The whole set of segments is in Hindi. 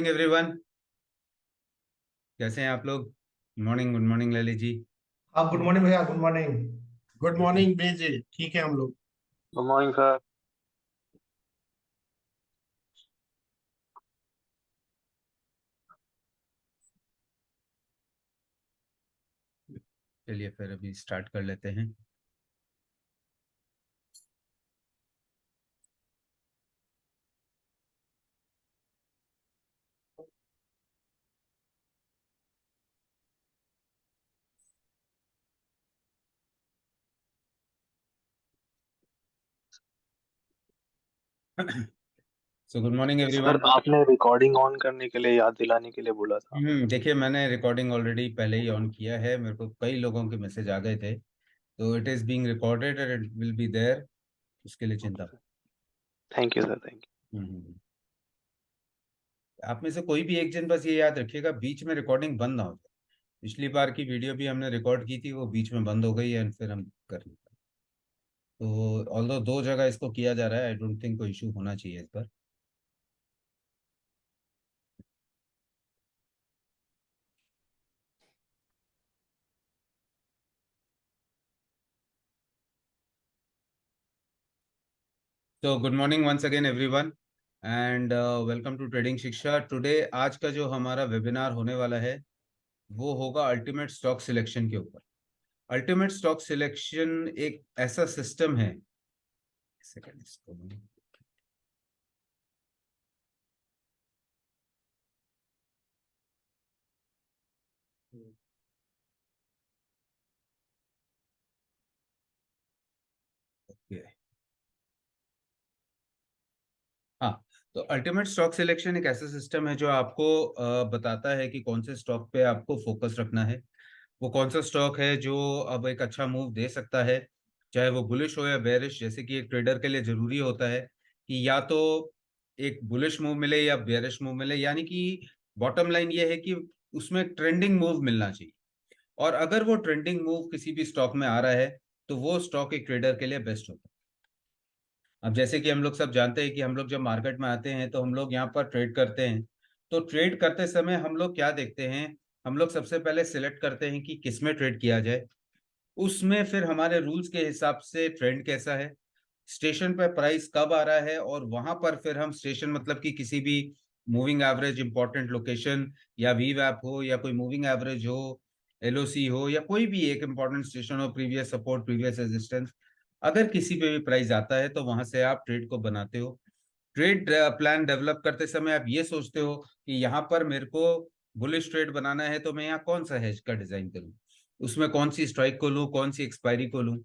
Morning everyone. कैसे हैं आप लोग? Good morning Lalit ji. हाँ, गुड मॉर्निंग भैया, गुड मॉर्निंग। गुड मॉर्निंग बेजे। ठीक है हम लोग। Good morning sir. चलिए फिर अभी स्टार्ट कर लेते हैं। So good morning sir everyone. आपने रिकॉर्डिंग ऑन करने के लिए याद दिलाने के लिए बोला था। देखिए, मैंने रिकॉर्डिंग ऑलरेडी पहले ही ऑन किया है। मेरे को कई लोगों के मैसेज आ गए थे, तो it is being recorded and it will be there. उसके लिए चिंता ओके मत। Sir. Thank you sir, thank hmm, आप में से कोई भी एक जन बस ये याद रखिएगा, बीच में रिकॉर्डिंग बंद ना हो जाए। पिछली बार की वीडियो भी हमने रिकॉर्ड की थी, वो बीच में बंद हो गई एंड फिर हम कर नहीं पाए। तो ऑल्दो दो जगह इसको किया जा रहा है, आई डोंट थिंक कोई इशू होना चाहिए इस पर। तो good morning once again everyone and welcome to trading Shiksha today. आज का जो हमारा वेबिनार होने वाला है वो होगा अल्टीमेट स्टॉक सिलेक्शन के ऊपर। अल्टीमेट स्टॉक सिलेक्शन एक ऐसा सिस्टम है। सेकंड इसको ओके। हाँ, तो अल्टीमेट स्टॉक सिलेक्शन एक ऐसा सिस्टम है जो आपको बताता है कि कौन से स्टॉक पे आपको फोकस रखना है। वो कौन सा स्टॉक है जो अब एक अच्छा मूव दे सकता है, चाहे वो बुलिश हो या बेरिश। जैसे कि एक ट्रेडर के लिए जरूरी होता है कि या तो एक बुलिश मूव मिले या बेरिश मूव मिले, यानी कि बॉटम लाइन ये है कि उसमें ट्रेंडिंग मूव मिलना चाहिए। और अगर वो ट्रेंडिंग मूव किसी भी स्टॉक में आ रहा है तो वो स्टॉक एक ट्रेडर के लिए बेस्ट होता है। अब जैसे कि हम लोग सब जानते हैं कि हम लोग जब मार्केट में आते हैं तो हम लोग यहाँ पर ट्रेड करते हैं। तो ट्रेड करते समय हम लोग क्या देखते हैं? हम लोग सबसे पहले सिलेक्ट करते हैं कि किस में ट्रेड किया जाए। उसमें फिर हमारे रूल्स के हिसाब से ट्रेंड कैसा है, स्टेशन पर प्राइस कब आ रहा है, और वहां पर फिर हम स्टेशन मतलब कि किसी भी मूविंग एवरेज इंपॉर्टेंट लोकेशन या वी वैप हो या कोई मूविंग एवरेज हो, एलओसी हो या कोई भी एक इंपॉर्टेंट स्टेशन हो, प्रीवियस सपोर्ट प्रीवियस रेजिस्टेंस, अगर किसी पे भी प्राइस आता है तो वहां से आप ट्रेड को बनाते हो। ट्रेड प्लान डेवलप करते समय आप ये सोचते हो कि यहाँ पर मेरे को बुलिश ट्रेड बनाना है तो मैं यहाँ कौन सा हेज का डिजाइन करूँ, उसमें कौन सी स्ट्राइक को लूँ, कौन सी एक्सपायरी को लूँ,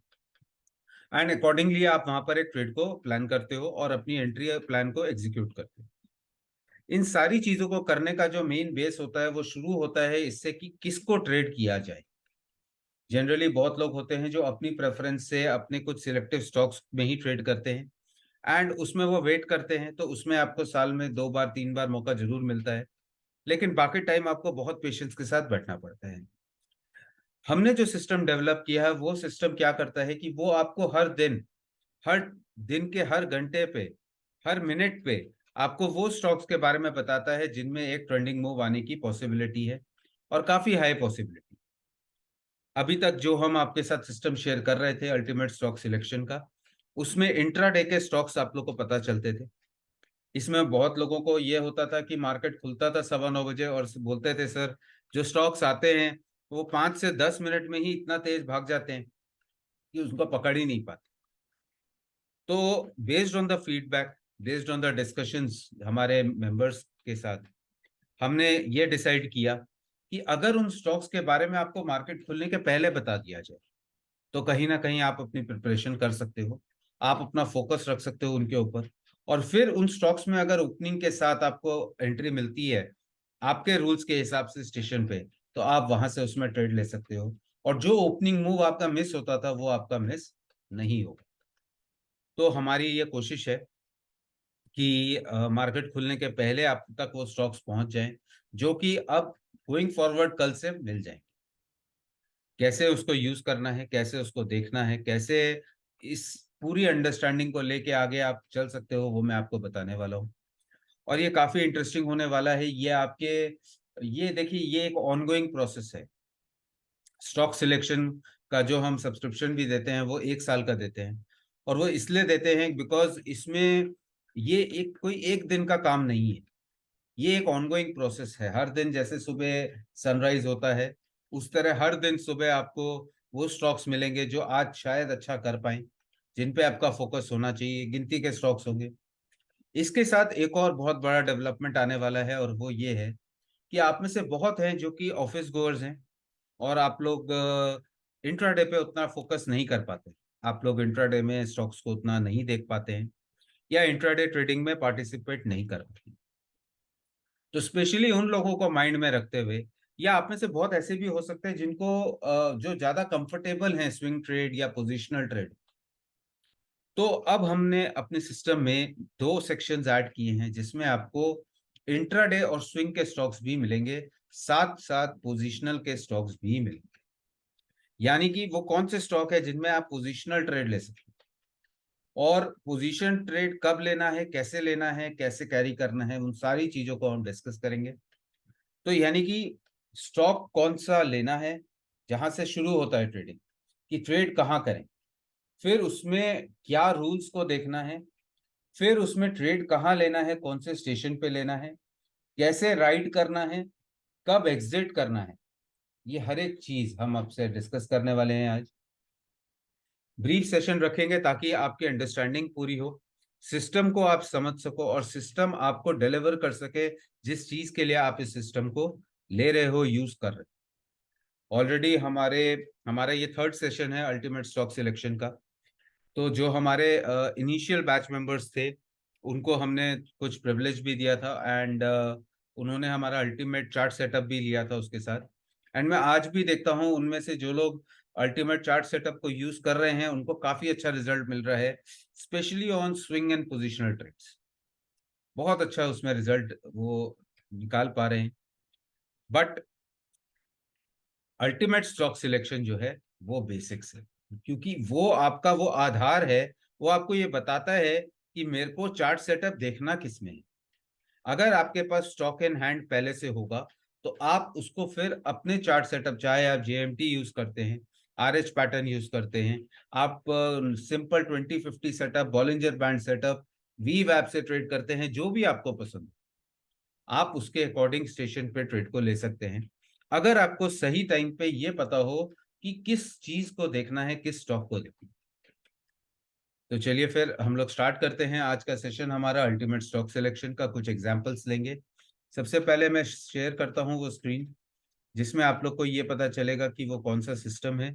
एंड अकॉर्डिंगली आप वहां पर एक ट्रेड को प्लान करते हो और अपनी एंट्री प्लान को एग्जीक्यूट करते हो। इन सारी चीजों को करने का जो मेन बेस होता है वो शुरू होता है इससे कि किसको ट्रेड किया जाए। जनरली बहुत लोग होते हैं जो अपनी प्रेफरेंस से अपने कुछ सिलेक्टिव स्टॉक्स में ही ट्रेड करते हैं एंड उसमें वो वेट करते हैं, तो उसमें आपको साल में 2 बार 3 बार मौका जरूर मिलता है, लेकिन बाकी टाइम आपको बहुत पेशेंस के साथ बैठना पड़ता है। हमने जो सिस्टम डेवलप किया है वो सिस्टम क्या करता है कि वो आपको हर दिन के हर घंटे पे, हर मिनट पे आपको वो स्टॉक्स के बारे में बताता है जिनमें एक ट्रेंडिंग मूव आने की पॉसिबिलिटी है, और काफी हाई पॉसिबिलिटी। अभी तक जो हम आपके साथ सिस्टम शेयर कर रहे थे अल्टीमेट स्टॉक सिलेक्शन का, उसमें इंट्राडे के स्टॉक्स आप लोग को पता चलते थे। इसमें बहुत लोगों को ये होता था कि मार्केट खुलता था 9:15 बजे और बोलते थे सर जो स्टॉक्स आते हैं वो 5 से 10 मिनट में ही इतना तेज भाग जाते हैं कि उसको पकड़ ही नहीं पाते। तो based on the feedback, based on the discussions हमारे मेंबर्स के साथ, हमने ये डिसाइड किया कि अगर उन स्टॉक्स के बारे में आपको मार्केट खुलने के पहले बता दिया जाए तो कहीं ना कहीं आप अपनी प्रिपरेशन कर सकते हो, आप अपना फोकस रख सकते हो उनके ऊपर। और फिर उन स्टॉक्स में अगर ओपनिंग के साथ आपको एंट्री मिलती है आपके रूल्स के हिसाब से स्टेशन पे, तो आप वहां से उसमें ट्रेड ले सकते हो, और जो ओपनिंग मूव आपका मिस होता था वो आपका मिस नहीं होगा। तो हमारी ये कोशिश है कि मार्केट खुलने के पहले आप तक वो स्टॉक्स पहुंच जाएं जो कि अब गोइंग फॉरवर्ड कल से मिल जाएंगे। कैसे उसको यूज करना है, कैसे उसको देखना है, कैसे इस पूरी अंडरस्टैंडिंग को लेके आगे आप चल सकते हो, वो मैं आपको बताने वाला हूँ। और ये काफी इंटरेस्टिंग होने वाला है। ये देखिए, ये एक ऑनगोइंग प्रोसेस है। स्टॉक सिलेक्शन का जो हम सब्सक्रिप्शन भी देते हैं वो 1 साल का देते हैं, और वो इसलिए देते हैं बिकॉज इसमें ये एक कोई एक दिन का काम नहीं है। ये एक ऑनगोइंग प्रोसेस है। हर दिन जैसे सुबह सनराइज होता है, उस तरह हर दिन सुबह आपको वो स्टॉक्स मिलेंगे जो आज शायद अच्छा कर पाए, जिन पे आपका फोकस होना चाहिए। गिनती के स्टॉक्स होंगे। इसके साथ एक और बहुत बड़ा डेवलपमेंट आने वाला है, और वो ये है कि आप में से बहुत हैं जो कि ऑफिस गोअर्स हैं, और आप लोग इंट्राडे पे उतना फोकस नहीं कर पाते। आप लोग इंट्राडे में स्टॉक्स को उतना नहीं देख पाते हैं, या इंट्राडे ट्रेडिंग में पार्टिसिपेट नहीं कर पाते। तो स्पेशली उन लोगों को माइंड में रखते हुए, या आप में से बहुत ऐसे भी हो सकते हैं जिनको जो ज्यादा कंफर्टेबल हैं स्विंग ट्रेड या पोजिशनल ट्रेड, तो अब हमने अपने सिस्टम में 2 सेक्शंस ऐड किए हैं जिसमें आपको इंट्राडे और स्विंग के स्टॉक्स भी मिलेंगे, साथ साथ पोजिशनल के स्टॉक्स भी मिलेंगे। यानी कि वो कौन से स्टॉक है जिनमें आप पोजिशनल ट्रेड ले सकते हैं, और पोजीशन ट्रेड कब लेना है, कैसे लेना है, कैसे कैरी करना है, उन सारी चीजों को हम डिस्कस करेंगे। तो यानी कि स्टॉक कौन सा लेना है, जहां से शुरू होता है ट्रेडिंग, कि ट्रेड कहाँ करें, फिर उसमें क्या रूल्स को देखना है, फिर उसमें ट्रेड कहाँ लेना है, कौन से स्टेशन पे लेना है, कैसे राइड करना है, कब एग्जिट करना है, ये हर एक चीज हम आपसे डिस्कस करने वाले हैं आज। ब्रीफ सेशन रखेंगे ताकि आपकी अंडरस्टैंडिंग पूरी हो, सिस्टम को आप समझ सको, और सिस्टम आपको डिलीवर कर सके जिस चीज के लिए आप इस सिस्टम को ले रहे हो, यूज कर रहे हो। ऑलरेडी हमारा ये 3rd सेशन है अल्टीमेट स्टॉक सिलेक्शन का। तो जो हमारे इनिशियल बैच मेंबर्स थे, उनको हमने कुछ प्रिविलेज भी दिया था, एंड उन्होंने हमारा अल्टीमेट चार्ट सेटअप भी लिया था उसके साथ। एंड मैं आज भी देखता हूँ उनमें से जो लोग अल्टीमेट चार्ट सेटअप को यूज कर रहे हैं उनको काफी अच्छा रिजल्ट मिल रहा है, specially on swing and positional trades. बहुत अच्छा उसमें रिजल्ट वो निकाल पा रहे हैं। बट अल्टीमेट स्टॉक सिलेक्शन जो है वो बेसिक्स है, क्योंकि वो आपका वो आधार है। वो आपको ये बताता है कि मेरे को चार्ट सेटअप देखना किस में है। अगर आपके पास स्टॉक इन हैंड पहले से होगा तो आप उसको फिर अपने चार्ट सेटअप, चाहे आप जेएमटी यूज करते हैं, आरएच पैटर्न यूज करते हैं, आप simple 20-50 setup, Bollinger band setup, वी वैप से ट्रेड करते हैं, जो भी आपको पसंद, आप उसके अकॉर्डिंग स्टेशन पे ट्रेड को ले सकते हैं, अगर आपको सही टाइम पे ये पता हो कि किस चीज को देखना है, किस स्टॉक को देखना है। तो चलिए फिर हम लोग स्टार्ट करते हैं आज का सेशन हमारा अल्टीमेट स्टॉक सिलेक्शन का। कुछ एग्जांपल्स लेंगे। सबसे पहले मैं शेयर करता हूं वो स्क्रीन जिसमें आप लोग को ये पता चलेगा कि वो कौन सा सिस्टम है।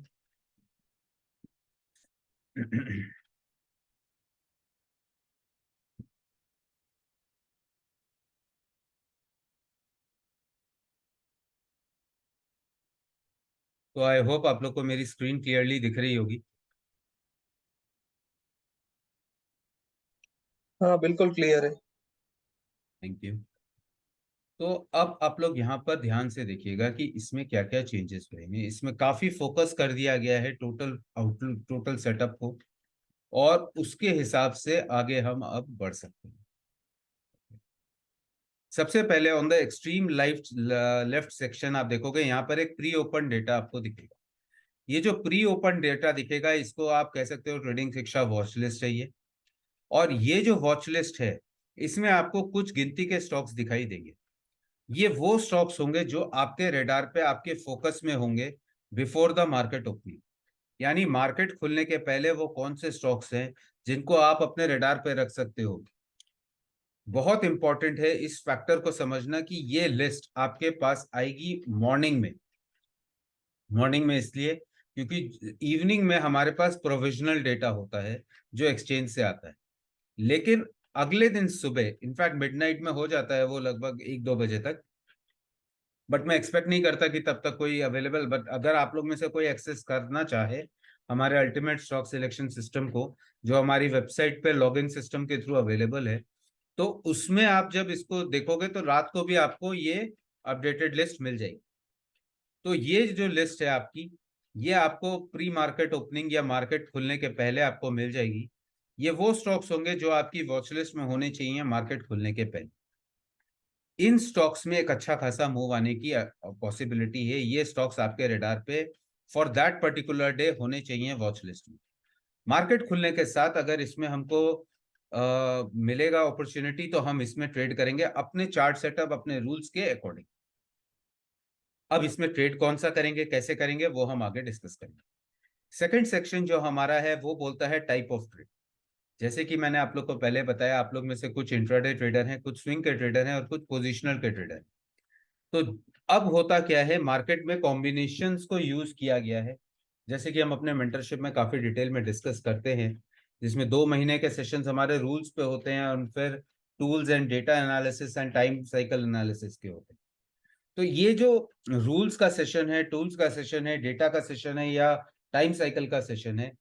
तो आई होप आप लोग को मेरी स्क्रीन क्लियरली दिख रही होगी। हाँ बिल्कुल क्लियर है। Thank you. तो अब आप लोग यहाँ पर ध्यान से देखिएगा कि इसमें क्या क्या चेंजेस हुए हैं। इसमें काफी फोकस कर दिया गया है टोटल आउटलुक, टोटल सेटअप को, और उसके हिसाब से आगे हम अब बढ़ सकते हैं। सबसे पहले on the extreme left section आप देखोगे यहाँ पर एक प्री ओपन डेटा आपको दिखेगा। ये जो प्री ओपन डेटा दिखेगा इसको आप कह सकते हो ट्रेडिंग शिक्षा वॉच लिस्ट है ये। और ये जो वॉच लिस्ट है इसमें आपको कुछ गिनती के स्टॉक्स दिखाई देंगे। ये वो स्टॉक्स होंगे जो आपके रेडार पे, आपके फोकस में होंगे बिफोर द मार्केट ओपनिंग। यानी मार्केट खुलने के पहले वो कौन से स्टॉक्स हैं जिनको आप अपने रेडार पे रख सकते हो। बहुत इंपॉर्टेंट है इस फैक्टर को समझना कि ये लिस्ट आपके पास आएगी मॉर्निंग में। मॉर्निंग में इसलिए क्योंकि इवनिंग में हमारे पास प्रोविजनल डेटा होता है जो एक्सचेंज से आता है, लेकिन अगले दिन सुबह, इनफैक्ट मिडनाइट में हो जाता है वो, लगभग 1-2 बजे तक। बट मैं एक्सपेक्ट नहीं करता कि तब तक कोई अवेलेबल, बट अगर आप लोग में से कोई एक्सेस करना चाहे हमारे अल्टीमेट स्टॉक सिलेक्शन सिस्टम को, जो हमारी वेबसाइट पे लॉगिन सिस्टम के थ्रू अवेलेबल है, तो उसमें आप जब इसको देखोगे तो रात को भी आपको ये अपडेटेड लिस्ट मिल जाएगी। तो ये जो लिस्ट है आपकी, ये आपको प्री मार्केट ओपनिंग या मार्केट खुलने के पहले आपको मिल जाएगी। ये वो स्टॉक्स होंगे जो आपकी वॉच लिस्ट में होने चाहिए मार्केट खुलने के पहले। इन स्टॉक्स में एक अच्छा खासा मूव आने की पॉसिबिलिटी है। ये स्टॉक्स आपके रेडार पे फॉर दैट पर्टिकुलर डे होने चाहिए वॉच लिस्ट में। मार्केट खुलने के साथ अगर इसमें हमको मिलेगा अपॉर्चुनिटी तो हम इसमें ट्रेड करेंगे अपने चार्ट सेटअप, अपने रूल्स के अकॉर्डिंग। अब इसमें ट्रेड कौन सा करेंगे, कैसे करेंगे, वो हम आगे डिस्कस करेंगे। सेकंड सेक्शन जो हमारा है वो बोलता है टाइप ऑफ ट्रेड। जैसे कि मैंने आप लोग को पहले बताया, आप लोग में से कुछ इंट्राडे ट्रेडर हैं, कुछ स्विंग के ट्रेडर हैं और कुछ पोजिशनल के ट्रेडर हैं। तो अब होता क्या है, मार्केट में कॉम्बिनेशंस को यूज किया गया है, जैसे कि हम अपने मेंटरशिप में काफी डिटेल में डिस्कस करते हैं, जिसमें 2 महीने के सेशंस हमारे रूल्स पे होते हैं और फिर tools and data analysis and time cycle analysis के होते हैं। तो ये जो रूल्स का सेशन है, टूल्स का सेशन है, डेटा का सेशन है या टाइम साइकिल का सेशन है,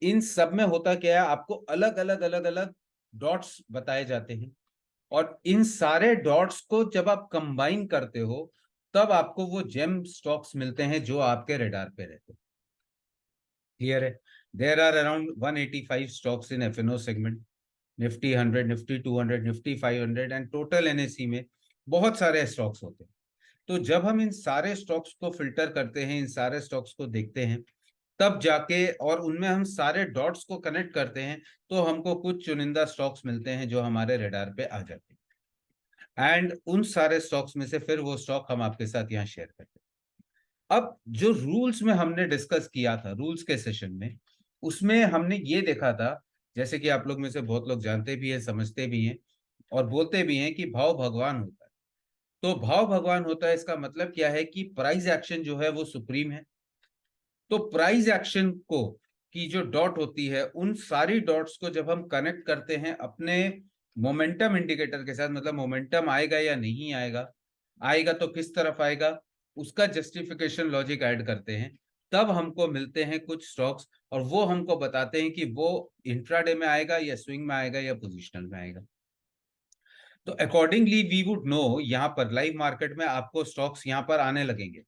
इन सब में होता क्या है, आपको अलग अलग अलग अलग डॉट्स बताए जाते हैं और इन सारे डॉट्स को जब आप कंबाइन करते हो तब आपको वो जेम स्टॉक्स मिलते हैं जो आपके रेडार पे रहते हैं। क्लियर है? There are around 185 stocks in FNO segment, Nifty 100, Nifty 200, Nifty 500 and total NSE में बहुत सारे स्टॉक्स होते हैं। तो जब हम इन सारे स्टॉक्स को फिल्टर करते हैं, इन सारे स्टॉक्स को देखते हैं, तब जाके और उनमें हम सारे डॉट्स को कनेक्ट करते हैं तो हमको कुछ चुनिंदा स्टॉक्स मिलते हैं जो हमारे रेडार पे आ जाते हैं। एंड उन सारे स्टॉक्स में से फिर वो स्टॉक हम आपके साथ यहाँ शेयर करते हैं। अब जो रूल्स में हमने डिस्कस किया था रूल्स के सेशन में, उसमें हमने ये देखा था, जैसे कि आप लोग में से बहुत लोग जानते भी हैं, समझते भी हैं और बोलते भी हैं कि भाव भगवान होता है। तो भाव भगवान होता है, इसका मतलब क्या है कि प्राइस एक्शन जो है वो सुप्रीम है। तो प्राइस एक्शन को की जो डॉट होती है, उन सारी डॉट्स को जब हम कनेक्ट करते हैं अपने मोमेंटम इंडिकेटर के साथ, मतलब मोमेंटम आएगा या नहीं आएगा, आएगा तो किस तरफ आएगा, उसका जस्टिफिकेशन लॉजिक ऐड करते हैं, तब हमको मिलते हैं कुछ स्टॉक्स और वो हमको बताते हैं कि वो इंट्राडे में आएगा या स्विंग में आएगा या पोजिशनल में आएगा। तो अकॉर्डिंगली वी वुड नो, यहाँ पर लाइव मार्केट में आपको स्टॉक्स यहाँ पर आने लगेंगे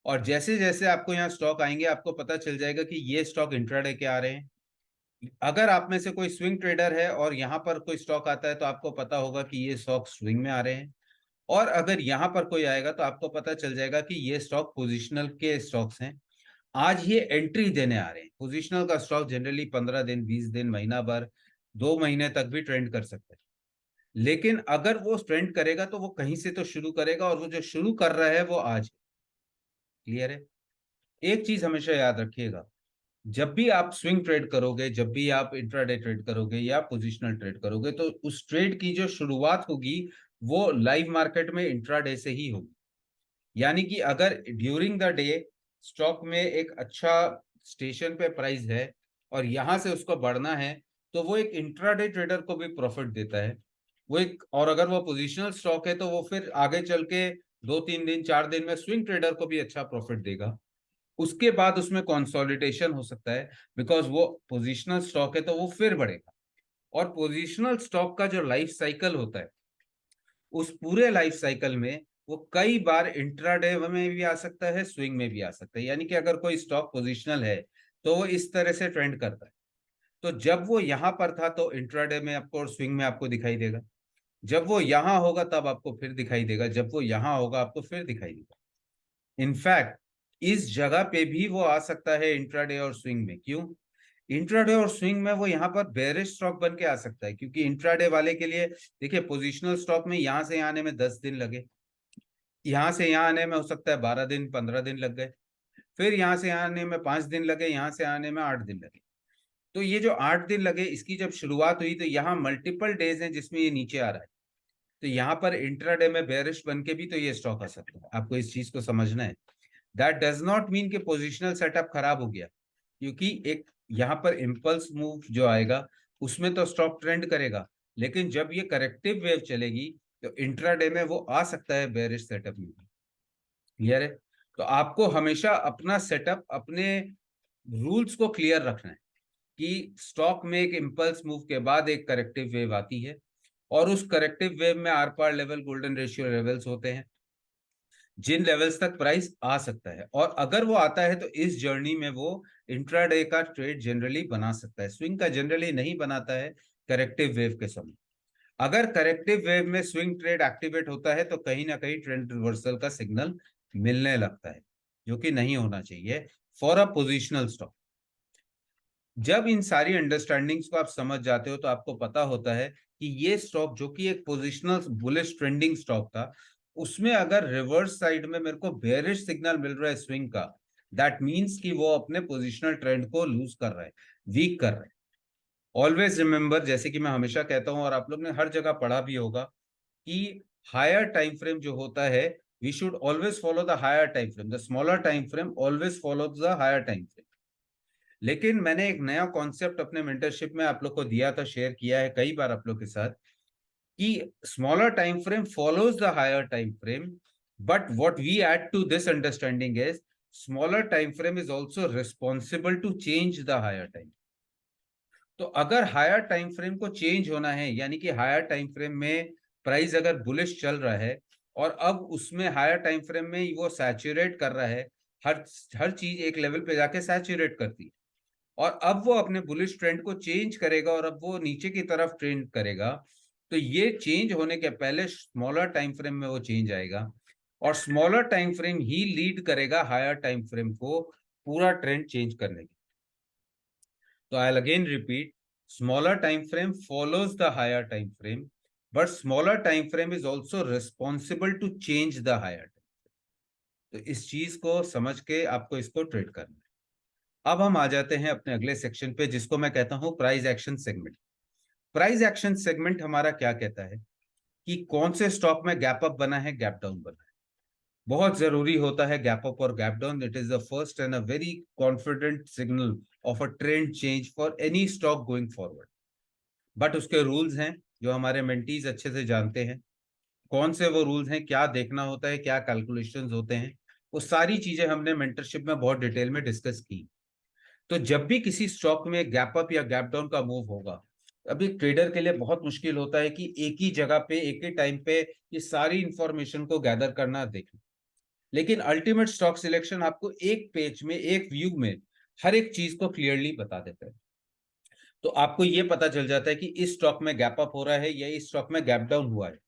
और जैसे जैसे आपको यहाँ स्टॉक आएंगे आपको पता चल जाएगा कि ये स्टॉक इंट्राडे के आ रहे हैं। अगर आप में से कोई स्विंग ट्रेडर है और यहाँ पर कोई स्टॉक आता है तो आपको पता होगा कि ये स्टॉक स्विंग में आ रहे हैं, और अगर यहाँ पर कोई आएगा तो आपको पता चल जाएगा कि ये स्टॉक पोजिशनल के स्टॉक्स हैं, आज ये एंट्री देने आ रहे हैं। पोजिशनल का स्टॉक जनरली 15 दिन, 20 दिन, महीना भर, 2 महीने तक भी ट्रेंड कर सकते हैं। लेकिन अगर वो ट्रेंड करेगा तो वो कहीं से तो शुरू करेगा और वो जो शुरू कर रहा है वो आज है। क्लियर है? एक चीज हमेशा याद रखिएगा, जब भी आप स्विंग ट्रेड करोगे, जब भी आप इंट्राडे ट्रेड करोगे या पोजिशनल ट्रेड करोगे, तो उस ट्रेड की जो शुरुआत होगी वो लाइव मार्केट में इंट्राडे से ही होगी। यानी कि अगर ड्यूरिंग द डे स्टॉक में एक अच्छा स्टेशन पे प्राइस है और यहां से उसको बढ़ना है, तो वो एक इंट्राडे ट्रेडर को भी प्रॉफिट देता है। वो एक, और अगर वो पोजिशनल स्टॉक है तो वो फिर आगे चल के 2-3 दिन, 4 दिन में स्विंग ट्रेडर को भी अच्छा प्रॉफिट देगा। उसके बाद उसमें कंसोलिडेशन हो सकता है, बिकॉज वो पोजिशनल स्टॉक है तो वो फिर बढ़ेगा। और पोजिशनल स्टॉक का जो लाइफ साइकिल होता है, उस पूरे लाइफ साइकिल में वो कई बार इंट्राडे में भी आ सकता है, स्विंग में भी आ सकता है। यानी कि अगर कोई स्टॉक पोजिशनल है तो वो इस तरह से ट्रेंड करता है, तो जब वो यहां पर था तो इंट्राडे में आपको और स्विंग में आपको दिखाई देगा, जब वो यहां होगा तब आपको फिर दिखाई देगा, जब वो यहां होगा आपको फिर दिखाई देगा। इनफैक्ट इस जगह पे भी वो आ सकता है इंट्राडे और स्विंग में। क्यों? इंट्राडे और स्विंग में वो यहाँ पर बेरिश स्टॉक बन के आ सकता है, क्योंकि इंट्राडे वाले के लिए देखिए, पोजिशनल स्टॉक में यहां से आने में 10 दिन लगे, यहां से यहाँ आने में हो सकता है 12 दिन, 15 दिन लग गए, फिर यहाँ से आने में 5 दिन लगे, यहाँ से आने में 8 दिन लगे। तो ये जो 8 दिन लगे, इसकी जब शुरुआत हुई तो यहाँ मल्टीपल डेज हैं जिसमें ये नीचे आ रहा है, तो यहाँ पर इंट्राडे में बेरिश बन के भी तो ये स्टॉक आ सकता है। आपको इस चीज को समझना है। दैट डज नॉट मीन कि पोजिशनल सेटअप खराब हो गया, क्योंकि एक यहाँ पर इम्पल्स मूव जो आएगा उसमें तो स्टॉक ट्रेंड करेगा, लेकिन जब ये करेक्टिव वेव चलेगी तो इंट्राडे में वो आ सकता है बेरिश सेटअप में। क्लियर है? तो आपको हमेशा अपना सेटअप, अपने रूल्स को क्लियर रखना है कि स्टॉक में एक इम्पल्स मूव के बाद एक करेक्टिव वेव आती है और उस करेक्टिव वेव में आर पार लेवल, गोल्डन रेशियो लेवल्स होते हैं जिन लेवल्स तक प्राइस आ सकता है, और अगर वो आता है तो इस जर्नी में वो इंट्राडे का ट्रेड जनरली बना सकता है, स्विंग का जनरली नहीं बनाता है करेक्टिव वेव के समय। अगर करेक्टिव वेव में स्विंग ट्रेड एक्टिवेट होता है तो कहीं ना कहीं ट्रेंड रिवर्सल का सिग्नल मिलने लगता है, जो कि नहीं होना चाहिए फॉर अ पोजिशनल स्टॉक। जब इन सारी अंडरस्टैंडिंग्स को आप समझ जाते हो तो आपको पता होता है कि ये स्टॉक जो कि एक पोजिशनल बुलिश ट्रेंडिंग स्टॉक था, उसमें अगर रिवर्स साइड में मेरे को बेयरिश सिग्नल मिल रहा है स्विंग का, दैट मीन्स कि वो अपने पोजिशनल ट्रेंड को लूज कर रहा है, वीक कर रहा है। ऑलवेज रिमेंबर, जैसे कि मैं हमेशा कहता हूं और आप लोग ने हर जगह पढ़ा भी होगा, कि हायर टाइम फ्रेम जो होता है, we should always follow the higher time frame, the smaller time frame always follow the higher time frame. लेकिन मैंने एक नया कॉन्सेप्ट अपने मेंटरशिप में आप लोग को दिया था, शेयर किया है कई बार आप लोग के साथ, कि smaller time frame follows the higher time frame, but what we add to this understanding is smaller time frame is also responsible to change the higher time. तो अगर हायर टाइम फ्रेम को चेंज होना है, यानी कि हायर टाइम फ्रेम में प्राइस अगर बुलिश चल रहा है और अब उसमें हायर टाइम फ्रेम में वो सैचुरेट कर रहा है, हर चीज एक लेवल पे जाके सैचुरेट करती है, और अब वो अपने बुलिश ट्रेंड को चेंज करेगा और अब वो नीचे की तरफ ट्रेंड करेगा, तो ये चेंज होने के पहले स्मॉलर टाइम फ्रेम में वो चेंज आएगा, और स्मॉलर टाइम फ्रेम ही लीड करेगा हायर टाइम फ्रेम को पूरा ट्रेंड चेंज करने की। तो I again repeat, smaller time frame follows the higher time frame, but smaller time frame is also responsible to change the higher time. तो इस चीज को समझ के आपको इसको ट्रेड करना है। अब हम आ जाते हैं अपने अगले सेक्शन पे, जिसको मैं कहता हूं price action segment. Price action segment हमारा क्या कहता है कि कौन से स्टॉक में गैप अप बना है, गैप डाउन बना है। बहुत जरूरी होता है गैप अप और gap down. It is the first and a very confident signal of a trend change for any stock going forward. But उसके रूल्स हैं जो हमारे मेंटीज अच्छे से जानते हैं। कौन से वो रूल्स हैं, क्या देखना होता है, क्या कैलकुलेशंस होते हैं, वो सारी चीजें हमने मेंटरशिप में बहुत डिटेल में डिस्कस की। तो जब भी किसी स्टॉक में गैप अप या गैप डाउन का मूव होगा, अभी ट्रेडर के लिए बहुत मुश्किल होता है कि एक ही जगह पे एक ही टाइम पे ये सारी इंफॉर्मेशन को गैदर करना, देखना। लेकिन अल्टीमेट स्टॉक सिलेक्शन आपको एक पेज में, एक व्यू में हर एक चीज को क्लियरली बता देता है। तो आपको ये पता चल जाता है कि इस स्टॉक में गैप अप हो रहा है या इस स्टॉक में गैप डाउन हुआ है।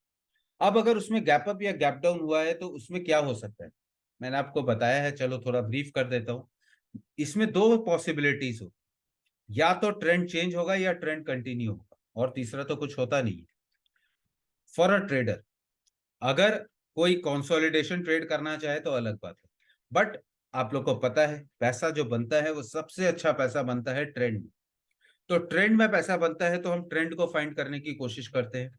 अब अगर उसमें गैप अप या गैप डाउन हुआ है तो उसमें क्या हो सकता है, मैंने आपको बताया है, चलो थोड़ा ब्रीफ कर देता हूं। इसमें दो पॉसिबिलिटीज हो, या तो ट्रेंड चेंज होगा या ट्रेंड कंटिन्यू होगा, और तीसरा तो कुछ होता नहीं है। फॉर अ ट्रेडर, अगर कोई कंसोलिडेशन ट्रेड करना चाहे तो अलग बात है, बट आप लोग को पता है पैसा जो बनता है वो सबसे अच्छा पैसा बनता है ट्रेंड में। तो ट्रेंड में पैसा बनता है तो हम ट्रेंड को फाइंड करने की कोशिश करते हैं।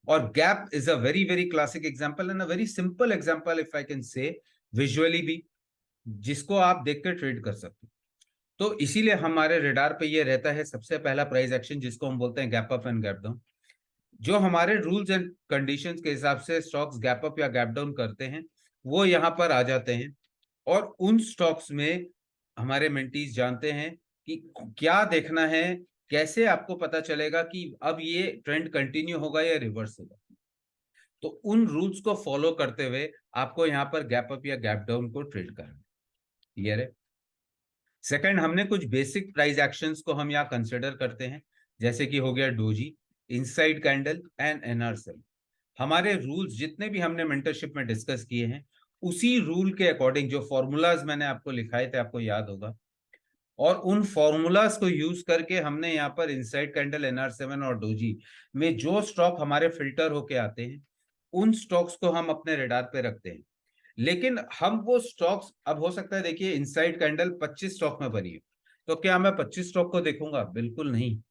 और gap is a very very classic example and a very simple example, if I can say, visually भी, जिसको आप देख कर ट्रेड कर सकते हो। तो इसीलिए हमारे रेडार पे ये रहता है सबसे पहला प्राइस एक्शन, जिसको हम बोलते हैं gap up and gap down. जो हमारे रूल्स एंड कंडीशंस के हिसाब से स्टॉक्स गैप अप या गैप डाउन करते हैं, वो यहाँ पर आ जाते हैं। और उन स्टॉक्स में हमारे मेंटीज जानते हैं कि क्या देखना है, कैसे आपको पता चलेगा कि अब ये ट्रेंड कंटिन्यू होगा या रिवर्स होगा। तो उन रूल्स को फॉलो करते हुए आपको यहाँ पर गैप अप या गैप डाउन को ट्रेड करना है। क्लियर है? सेकंड, हमने कुछ बेसिक प्राइस एक्शंस को हम यहाँ कंसिडर करते हैं, जैसे कि हो गया डोजी, इनसाइड कैंडल एंड एनआरसेल। हमारे रूल्स जितने भी हमने मेंटरशिप में डिस्कस किए हैं, उसी रूल के अकॉर्डिंग जो फॉर्मूलाज मैंने आपको लिखाए थे, आपको याद होगा, और उन फॉर्मूलाज को यूज करके हमने यहाँ पर इनसाइड कैंडल, एनआर7 और डोजी में जो स्टॉक हमारे फिल्टर होके आते हैं, उन स्टॉक्स को हम अपने रेडार पे रखते हैं। लेकिन हम वो स्टॉक्स, अब हो सकता है देखिए इनसाइड कैंडल 25 स्टॉक में बनी है, तो क्या मैं 25 स्टॉक को देखूंगा? बिल्कुल नहीं।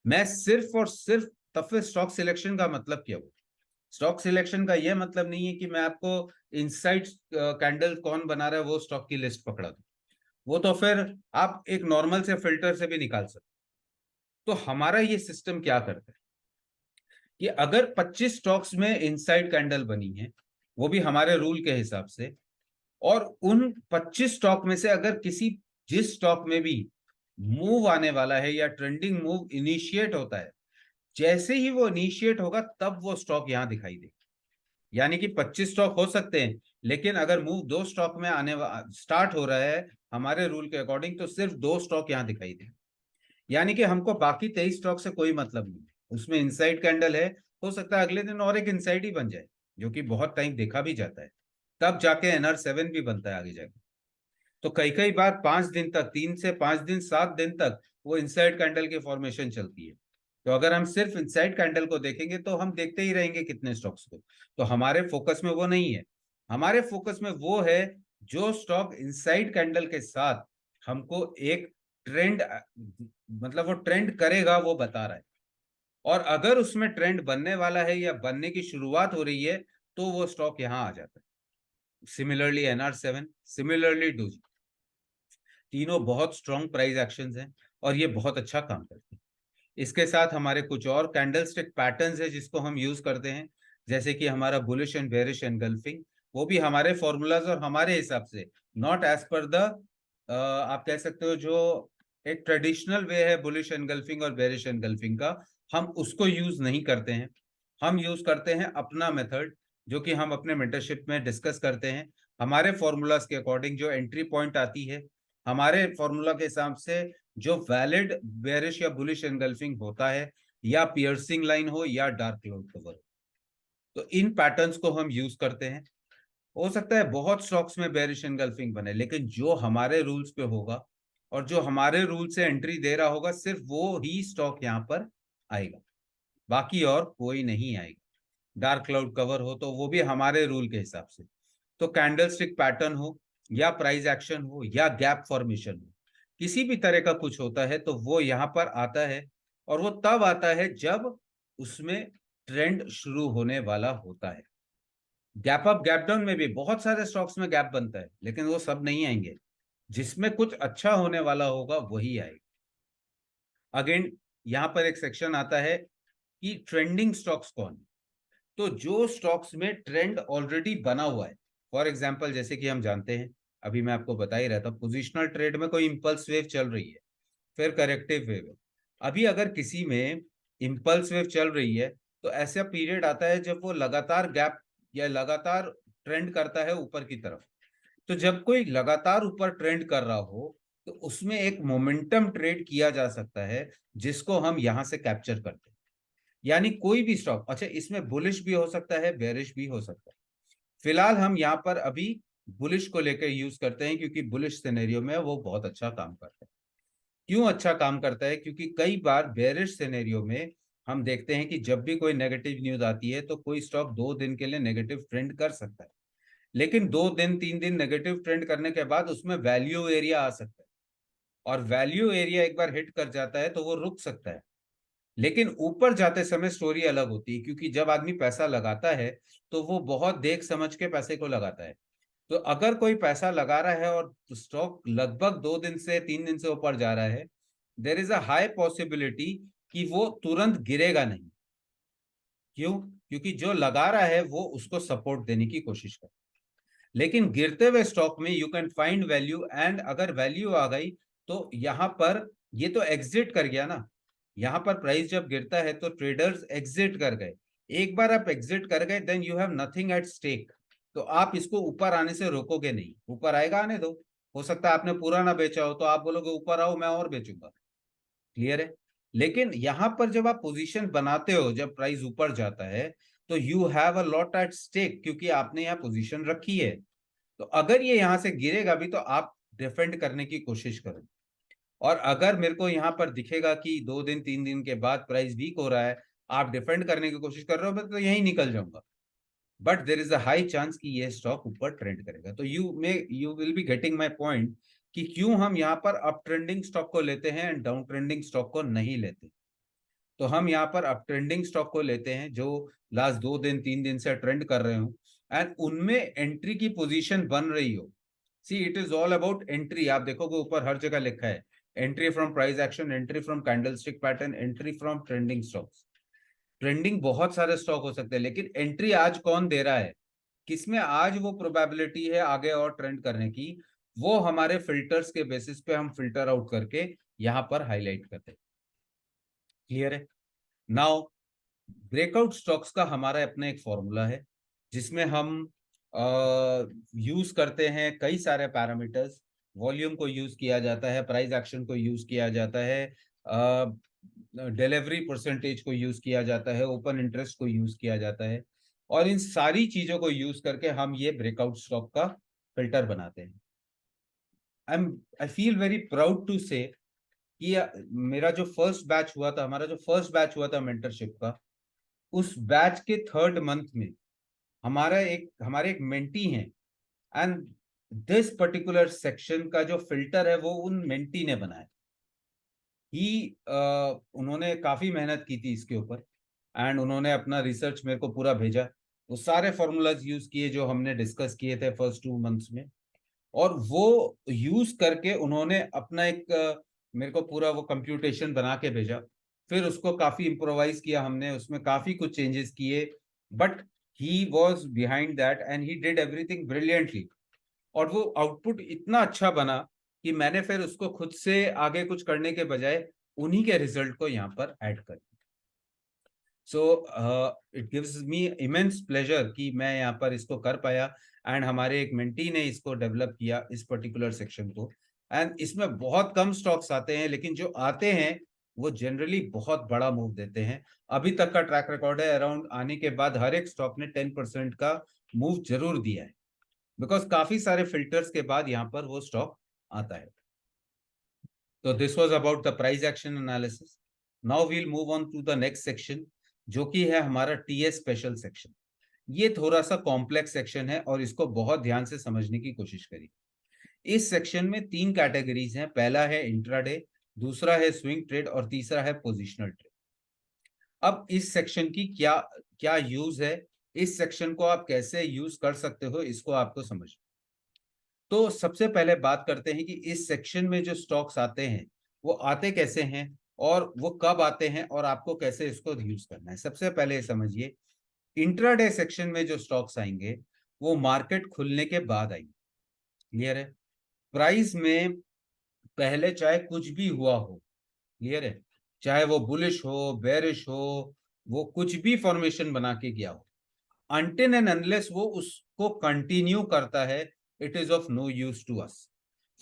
मैं सिर्फ और सिर्फ, तब फिर स्टॉक सिलेक्शन का मतलब क्या हुआ? स्टॉक सिलेक्शन का यह मतलब नहीं है कि मैं आपको इनसाइड कैंडल कौन बना रहा है वो स्टॉक की लिस्ट पकड़ा दूं। वो तो फिर आप एक नॉर्मल से फिल्टर से भी निकाल सकते। तो हमारा ये सिस्टम क्या करता है कि अगर 25 स्टॉक्स में इनसाइड कैंडल बनी है, वो भी हमारे रूल के हिसाब से, और उन 25 स्टॉक में से अगर किसी, जिस स्टॉक में भी मूव आने वाला है या ट्रेंडिंग मूव इनिशिएट होता है, जैसे ही वो इनिशिएट होगा तब वो स्टॉक यहां दिखाई देगा। यानी कि 25 स्टॉक हो सकते हैं, लेकिन अगर मूव दो स्टॉक में आने स्टार्ट हो रहा है हमारे रूल के अकॉर्डिंग, तो सिर्फ दो स्टॉक यहां दिखाई दे। यानी कि हमको बाकी 23 स्टॉक से कोई मतलब नहीं है। उसमें इनसाइड कैंडल है हो सकता है अगले दिन और एक इनसाइड ही बन जाए, जो कि बहुत टाइम देखा भी जाता है, तब जाके NR7 भी बनता है आगे जाके। तो कई कई बार 5 दिन तक, 3 से 5 दिन, 7 दिन तक वो इनसाइड कैंडल की फॉर्मेशन चलती है। तो अगर हम सिर्फ इनसाइड कैंडल को देखेंगे तो हम देखते ही रहेंगे कितने स्टॉक्स को। तो हमारे फोकस में वो नहीं है। हमारे फोकस में वो है जो स्टॉक इनसाइड कैंडल के साथ हमको एक ट्रेंड, मतलब वो ट्रेंड करेगा वो बता रहा है। और अगर उसमें ट्रेंड बनने वाला है या बनने की शुरुआत हो रही है तो वो स्टॉक यहां आ जाता है। सिमिलरली NR7, सिमिलरली डोजी, तीनों बहुत स्ट्रॉन्ग प्राइस एक्शंस हैं और ये बहुत अच्छा काम करते हैं। इसके साथ हमारे कुछ और कैंडलस्टिक पैटर्न्स है जिसको हम यूज करते हैं, जैसे कि हमारा बुलिश एंड बेरिश एनगल्फिंग। वो भी हमारे फॉर्मूलाज और हमारे हिसाब से, नॉट एज पर द, आप कह सकते हो जो एक ट्रेडिशनल वे है बुलिश एनगल्फिंग और बेरिश एनगल्फिंग का, हम उसको यूज नहीं करते हैं। हम यूज करते हैं अपना मेथड, जो कि हम अपने मेंटरशिप में डिस्कस करते हैं। हमारे फॉर्मूलाज के अकॉर्डिंग जो एंट्री पॉइंट आती है, हमारे फॉर्मूला के हिसाब से जो वैलिड बेरिश या बुलिश एनगल्फिंग होता है, या पियर्सिंग लाइन हो या डार्क क्लाउड कवर हो, तो इन पैटर्न्स को हम यूज करते हैं। हो सकता है बहुत स्टॉक्स में बेरिश एनगल्फिंग बने, लेकिन जो हमारे रूल्स पे होगा और जो हमारे रूल से एंट्री दे रहा होगा, सिर्फ वो ही स्टॉक यहाँ पर आएगा, बाकी और कोई नहीं आएगा। डार्क क्लाउड कवर हो तो वो भी हमारे रूल के हिसाब से। तो कैंडलस्टिक पैटर्न हो या प्राइस एक्शन हो या गैप फॉर्मेशन हो, किसी भी तरह का कुछ होता है तो वो यहां पर आता है। और वो तब आता है जब उसमें ट्रेंड शुरू होने वाला होता है। गैप अप गैप डाउन में भी बहुत सारे स्टॉक्स में गैप बनता है, लेकिन वो सब नहीं आएंगे। जिसमें कुछ अच्छा होने वाला होगा वही आएगा। अगेन यहां पर एक सेक्शन आता है कि ट्रेंडिंग स्टॉक्स कौन है। तो जो स्टॉक्स में ट्रेंड ऑलरेडी बना हुआ है, फॉर एग्जांपल जैसे कि हम जानते हैं, अभी मैं आपको बता ही रहा था, पोजिशनल ट्रेड में कोई इंपल्स वेव चल रही है, फिर करेक्टिव वेव है। अभी अगर किसी में इंपल्स वेव चल रही है, तो ऐसा पीरियड आता है जब वो लगातार गैप या लगातार ट्रेंड करता है ऊपर की तरफ। तो जब कोई लगातार ऊपर ट्रेंड कर रहा हो, तो उसमें एक मोमेंटम ट्रेड किया जा सकता है, जिसको हम यहां से कैप्चर करते हैं। यानी कोई भी स्टॉक, अच्छा इसमें बुलिश भी हो सकता है, बेरिश भी हो सकता है। फिलहाल हम यहाँ पर अभी बुलिश को लेकर यूज करते हैं, क्योंकि बुलिश सिनेरियो में वो बहुत अच्छा काम करता है। क्यों अच्छा काम करता है? क्योंकि कई बार बेरिश सिनेरियो में हम देखते हैं कि जब भी कोई नेगेटिव न्यूज आती है तो कोई स्टॉक 2 दिन के लिए नेगेटिव ट्रेंड कर सकता है, लेकिन 2 दिन 3 दिन नेगेटिव ट्रेंड करने के बाद उसमें वैल्यू एरिया आ सकता है, और वैल्यू एरिया एक बार हिट कर जाता है तो वो रुक सकता है। लेकिन ऊपर जाते समय स्टोरी अलग होती है, क्योंकि जब आदमी पैसा लगाता है तो वो बहुत देख समझ के पैसे को लगाता है। तो अगर कोई पैसा लगा रहा है और स्टॉक लगभग 2 दिन से 3 दिन से ऊपर जा रहा है, there is a high possibility कि वो तुरंत गिरेगा नहीं। क्यों? क्योंकि जो लगा रहा है वो उसको सपोर्ट देने की कोशिश कर। लेकिन गिरते हुए स्टॉक में you can find value, and अगर वैल्यू आ गई तो यहां पर ये तो एग्जिट कर गया ना। यहां पर प्राइस जब गिरता है तो ट्रेडर्स एग्जिट कर गए। एक बार आप एग्जिट कर गए, then you have nothing at stake. तो आप इसको ऊपर आने से रोकोगे नहीं, ऊपर आएगा आने दो। हो सकता है आपने पूरा ना बेचा हो तो आप बोलोगे ऊपर आओ मैं और बेचूंगा। क्लियर है? लेकिन यहां पर जब आप पोजीशन बनाते हो, जब प्राइस ऊपर जाता है, तो you have a lot at stake, क्योंकि आपने यहाँ पोजीशन रखी है। तो अगर ये यहां से गिरेगा भी तो आप डिफेंड करने की कोशिश करो। और अगर मेरे को यहां पर दिखेगा कि 2 दिन 3 दिन के बाद प्राइस वीक हो रहा है, आप डिफेंड करने की कोशिश कर रहे हो, मैं तो यही निकल जाऊंगा। But there is a high chance कि ये स्टॉक ऊपर ट्रेंड करेगा। तो you will be getting my point कि क्यों हम यहाँ पर अप ट्रेंडिंग स्टॉक को लेते हैं एंड डाउन ट्रेंडिंग स्टॉक को नहीं लेते। तो हम यहाँ पर अप ट्रेंडिंग स्टॉक को लेते हैं जो लास्ट 2 दिन 3 दिन से ट्रेंड कर रहे हो, एंड उनमें एंट्री की पोजीशन बन रही हो। See it is all about entry. आप देखोगे ऊपर हर जगह लिखा है entry from price action, entry from candlestick pattern, entry from trending stocks. Trending बहुत सारे स्टॉक हो सकते हैं, लेकिन एंट्री आज कौन दे रहा है, किसमें आज वो प्रोबेबिलिटी है आगे और ट्रेंड करने की, वो हमारे फिल्टर्स के बेसिस पे हम फिल्टर आउट करके यहां पर हाईलाइट करते हैं। क्लियर है? नाउ ब्रेकआउट स्टॉक्स का हमारा अपना एक फॉर्मूला है, जिसमें हम यूज करते हैं कई सारे पैरामीटर्स। वॉल्यूम को यूज किया जाता है, प्राइस एक्शन को यूज किया जाता है, डिलीवरी परसेंटेज को यूज किया जाता है, ओपन इंटरेस्ट को यूज किया जाता है, और इन सारी चीजों को यूज करके हम ये ब्रेकआउट स्टॉक का फिल्टर बनाते हैं। I feel very proud to say कि मेरा जो फर्स्ट बैच हुआ था, हमारा जो फर्स्ट बैच हुआ था मेंटरशिप का, उस बैच के 3rd मंथ में हमारे एक मेंटी हैं, एंड दिस पर्टिकुलर सेक्शन का जो फिल्टर है वो उन मेंटी ने बनाया ही। उन्होंने काफी मेहनत की थी इसके ऊपर, एंड उन्होंने अपना रिसर्च मेरे को पूरा भेजा, वो सारे फॉर्मूलाज यूज किए जो हमने डिस्कस किए थे फर्स्ट 2 मंथ्स में, और वो यूज करके उन्होंने अपना एक मेरे को पूरा वो कंप्यूटेशन बना के भेजा। फिर उसको काफी इम्प्रोवाइज किया हमने, उसमें काफी कुछ चेंजेस किए, but he was behind that and he did everything brilliantly. और वो आउटपुट इतना अच्छा बना कि मैंने फिर उसको खुद से आगे कुछ करने के बजाय उन्हीं के रिजल्ट को यहाँ पर ऐड कर दिया। So it gives me immense pleasure कि मैं यहाँ पर इसको कर पाया, एंड हमारे एक मेंटी ने इसको डेवलप किया इस पर्टिकुलर सेक्शन को। एंड इसमें बहुत कम स्टॉक्स आते हैं, लेकिन जो आते हैं वो जनरली बहुत बड़ा मूव देते हैं। अभी तक का ट्रैक रिकॉर्ड है, अराउंड आने के बाद हर एक स्टॉक ने 10% का मूव जरूर दिया है, बिकॉज काफी सारे फिल्टर्स के बाद यहाँ पर वो स्टॉक आता है। तो this was about the price action analysis. Now we'll move on to the next section, जो कि है हमारा टीएस स्पेशल सेक्शन। ये थोड़ा सा कॉम्प्लेक्स सेक्शन है और इसको बहुत ध्यान से समझने की कोशिश करिए। इस सेक्शन में 3 कैटेगरीज हैं। पहला है इंट्राडे, दूसरा है स्विंग ट्रेड, और तीसरा है पोजिशनल ट्रेड। अब इस सेक्शन की क्या क्या यूज है, इस सेक्शन को आप कैसे यूज कर सकते हो, इसको आपको समझ। तो सबसे पहले बात करते हैं कि इस सेक्शन में जो स्टॉक्स आते हैं वो आते कैसे हैं और वो कब आते हैं और आपको कैसे इसको यूज करना है। सबसे पहले समझिए, इंट्राडे सेक्शन में जो स्टॉक्स आएंगे वो मार्केट खुलने के बाद आएंगे। क्लियर है? प्राइस में पहले चाहे कुछ भी हुआ हो, क्लियर है, चाहे वो बुलिश हो, बेरिश हो, वो कुछ भी फॉर्मेशन बना के गया हो, अनटिल एंड अनलेस वो उसको कंटिन्यू करता है, it is of no use to us.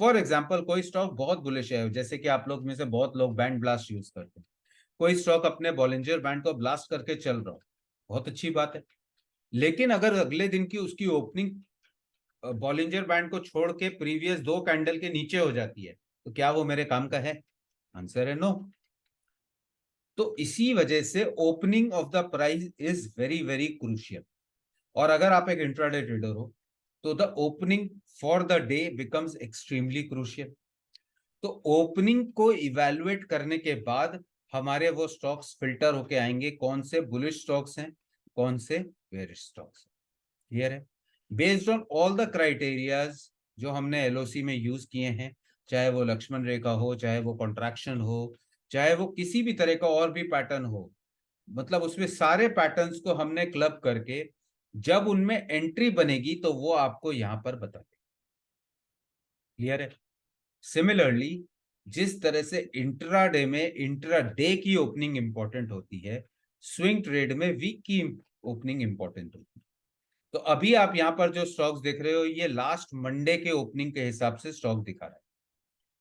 For example, कोई स्टॉक बहुत बुलिश है, जैसे कि आप लोग में से बहुत लोग बैंड ब्लास्ट यूज करते हैं, कोई स्टॉक अपने बॉलिंजर बैंड को ब्लास्ट करके चल रहा हो, बहुत अच्छी बात है। लेकिन अगर अगले दिन की उसकी ओपनिंग बॉलिंजर बैंड को छोड़ के प्रीवियस 2 कैंडल के नीचे हो जाती है, तो क्या वो मेरे काम का है? आंसर है नो। तो इसी वजह से opening of the price is very very crucial. और अगर आप एक इंट्राडे ट्रेडर हो तो the opening for the day becomes extremely crucial. तो ओपनिंग को इवैल्यूएट करने के बाद हमारे वो स्टॉक्स फिल्टर होके आएंगे, कौन से बुलिश स्टॉक्स हैं, कौन से बेरिश स्टॉक्स हैं। क्लियर है? Based on all the criterias जो हमने एलओसी में यूज किए हैं, चाहे वो लक्ष्मण रेखा हो, चाहे वो कॉन्ट्रैक्शन हो, चाहे वो किसी भी तरह का और भी पैटर्न हो, मतलब उसमें सारे पैटर्न्स को हमने क्लब करके जब उनमें एंट्री बनेगी तो वो आपको यहां पर बता दें। क्लियर है? सिमिलरली, जिस तरह से इंट्राडे में इंट्राडे की ओपनिंग इंपॉर्टेंट होती है, स्विंग ट्रेड में वीक की ओपनिंग इंपॉर्टेंट होती है। तो अभी आप यहां पर जो स्टॉक्स देख रहे हो, ये लास्ट मंडे के ओपनिंग के हिसाब से स्टॉक दिखा रहा है।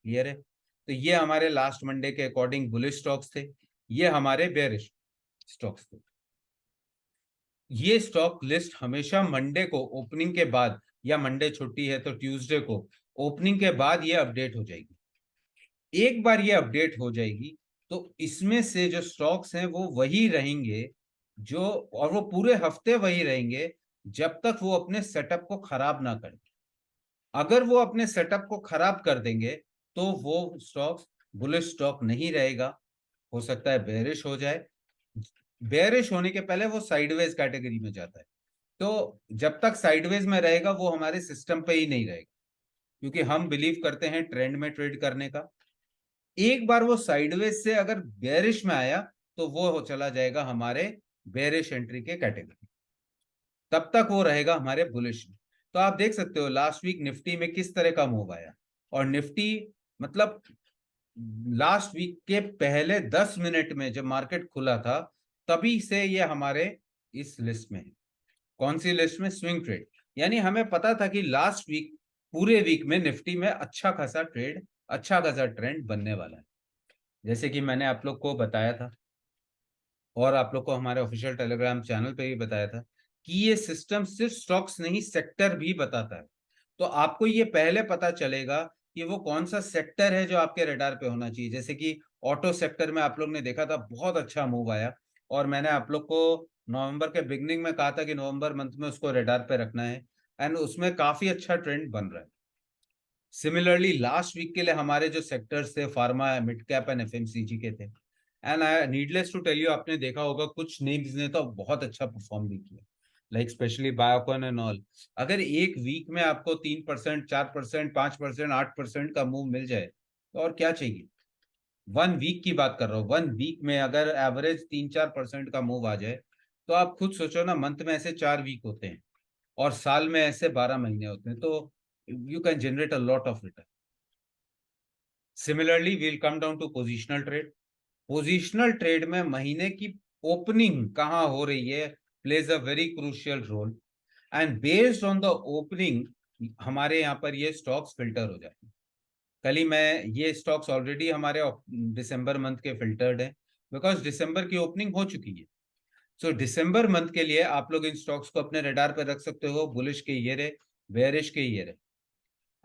क्लियर है? तो ये हमारे लास्ट मंडे के अकॉर्डिंग बुलिश स्टॉक्स थे, ये हमारे बेरिश स्टॉक्स थे। ये स्टॉक लिस्ट हमेशा मंडे को ओपनिंग के बाद, या मंडे छुट्टी है तो ट्यूसडे को ओपनिंग के बाद ये अपडेट हो जाएगी। एक बार ये अपडेट हो जाएगी तो इसमें से जो स्टॉक्स हैं वो वही रहेंगे, जो, और वो पूरे हफ्ते वही रहेंगे जब तक वो अपने सेटअप को खराब ना करें। अगर वो अपने सेटअप को खराब कर देंगे तो वो स्टॉक्स बुलिश स्टॉक नहीं रहेगा, हो सकता है बेरिश हो जाए। बेरिश होने के पहले वो साइडवेज कैटेगरी में जाता है। तो जब तक साइडवेज में रहेगा वो हमारे सिस्टम पे ही नहीं रहेगा, क्योंकि हम बिलीव करते हैं ट्रेंड में ट्रेड करने का। एक बार वो साइडवेज से अगर बेरिश में आया तो वो चला जाएगा हमारे बेरिश एंट्री के कैटेगरी, तब तक वो रहेगा हमारे बुलिश में। तो आप देख सकते हो लास्ट वीक निफ्टी में किस तरह का मूव आया, और निफ्टी मतलब लास्ट वीक के पहले 10 मिनट में जब मार्केट खुला था तभी से ये हमारे इस लिस्ट में है। कौन सी लिस्ट में? Swing trade. यानी हमें पता था कि लास्ट वीक, पूरे वीक में निफ्टी में अच्छा खासा ट्रेड, अच्छा खासा ट्रेंड बनने वाला है। जैसे कि मैंने आप लोग को बताया था और आप लोग को हमारे ऑफिशियल टेलीग्राम चैनल पे भी बताया था कि ये सिस्टम सिर्फ स्टॉक्स नहीं सेक्टर भी बताता है। तो आपको ये पहले पता चलेगा कि वो कौन सा सेक्टर है जो आपके रडार पे होना चाहिए। जैसे कि ऑटो सेक्टर में आप लोग ने देखा था बहुत अच्छा मूव आया, और मैंने आप लोग को नवंबर के बिगनिंग में कहा था कि नवंबर मंथ में उसको रडार पे रखना है, एंड उसमें काफी अच्छा ट्रेंड बन रहा है। सिमिलरली लास्ट वीक के लिए हमारे जो सेक्टर्स थे pharma, mid cap and FMCG के थे, and I needless to tell you, आपने देखा होगा कुछ नेम्स ने तो बहुत अच्छा परफॉर्म भी किया, like specially Biocon and all. अगर एक वीक में आपको 3%, 4%, 5%, 8% का मूव मिल जाए तो और क्या चाहिए। 1 वीक की बात कर रहा हूँ, 1 वीक में अगर एवरेज 3-4% का मूव आ जाए तो आप खुद सोचो ना, मंथ में ऐसे 4 वीक होते हैं और साल में ऐसे 12 महीने होते हैं, तो you can generate a lot of return. Similarly we'll come down to positional trade. Positional trade में महीने की ओपनिंग कहाँ हो रही है plays a very crucial role, and based on the opening हमारे यहाँ पर ये स्टॉक्स फिल्टर हो जाते हैं। कल ही मैं ये स्टॉक्स ऑलरेडी हमारे दिसंबर मंथ के फिल्टर्ड हैं, बिकॉज दिसंबर की ओपनिंग हो चुकी है। सो दिसंबर मंथ के लिए आप लोग इन स्टॉक्स को अपने रडार पर रख सकते हो, बुलिश के ये रहे, बेयरिश के ये रहे,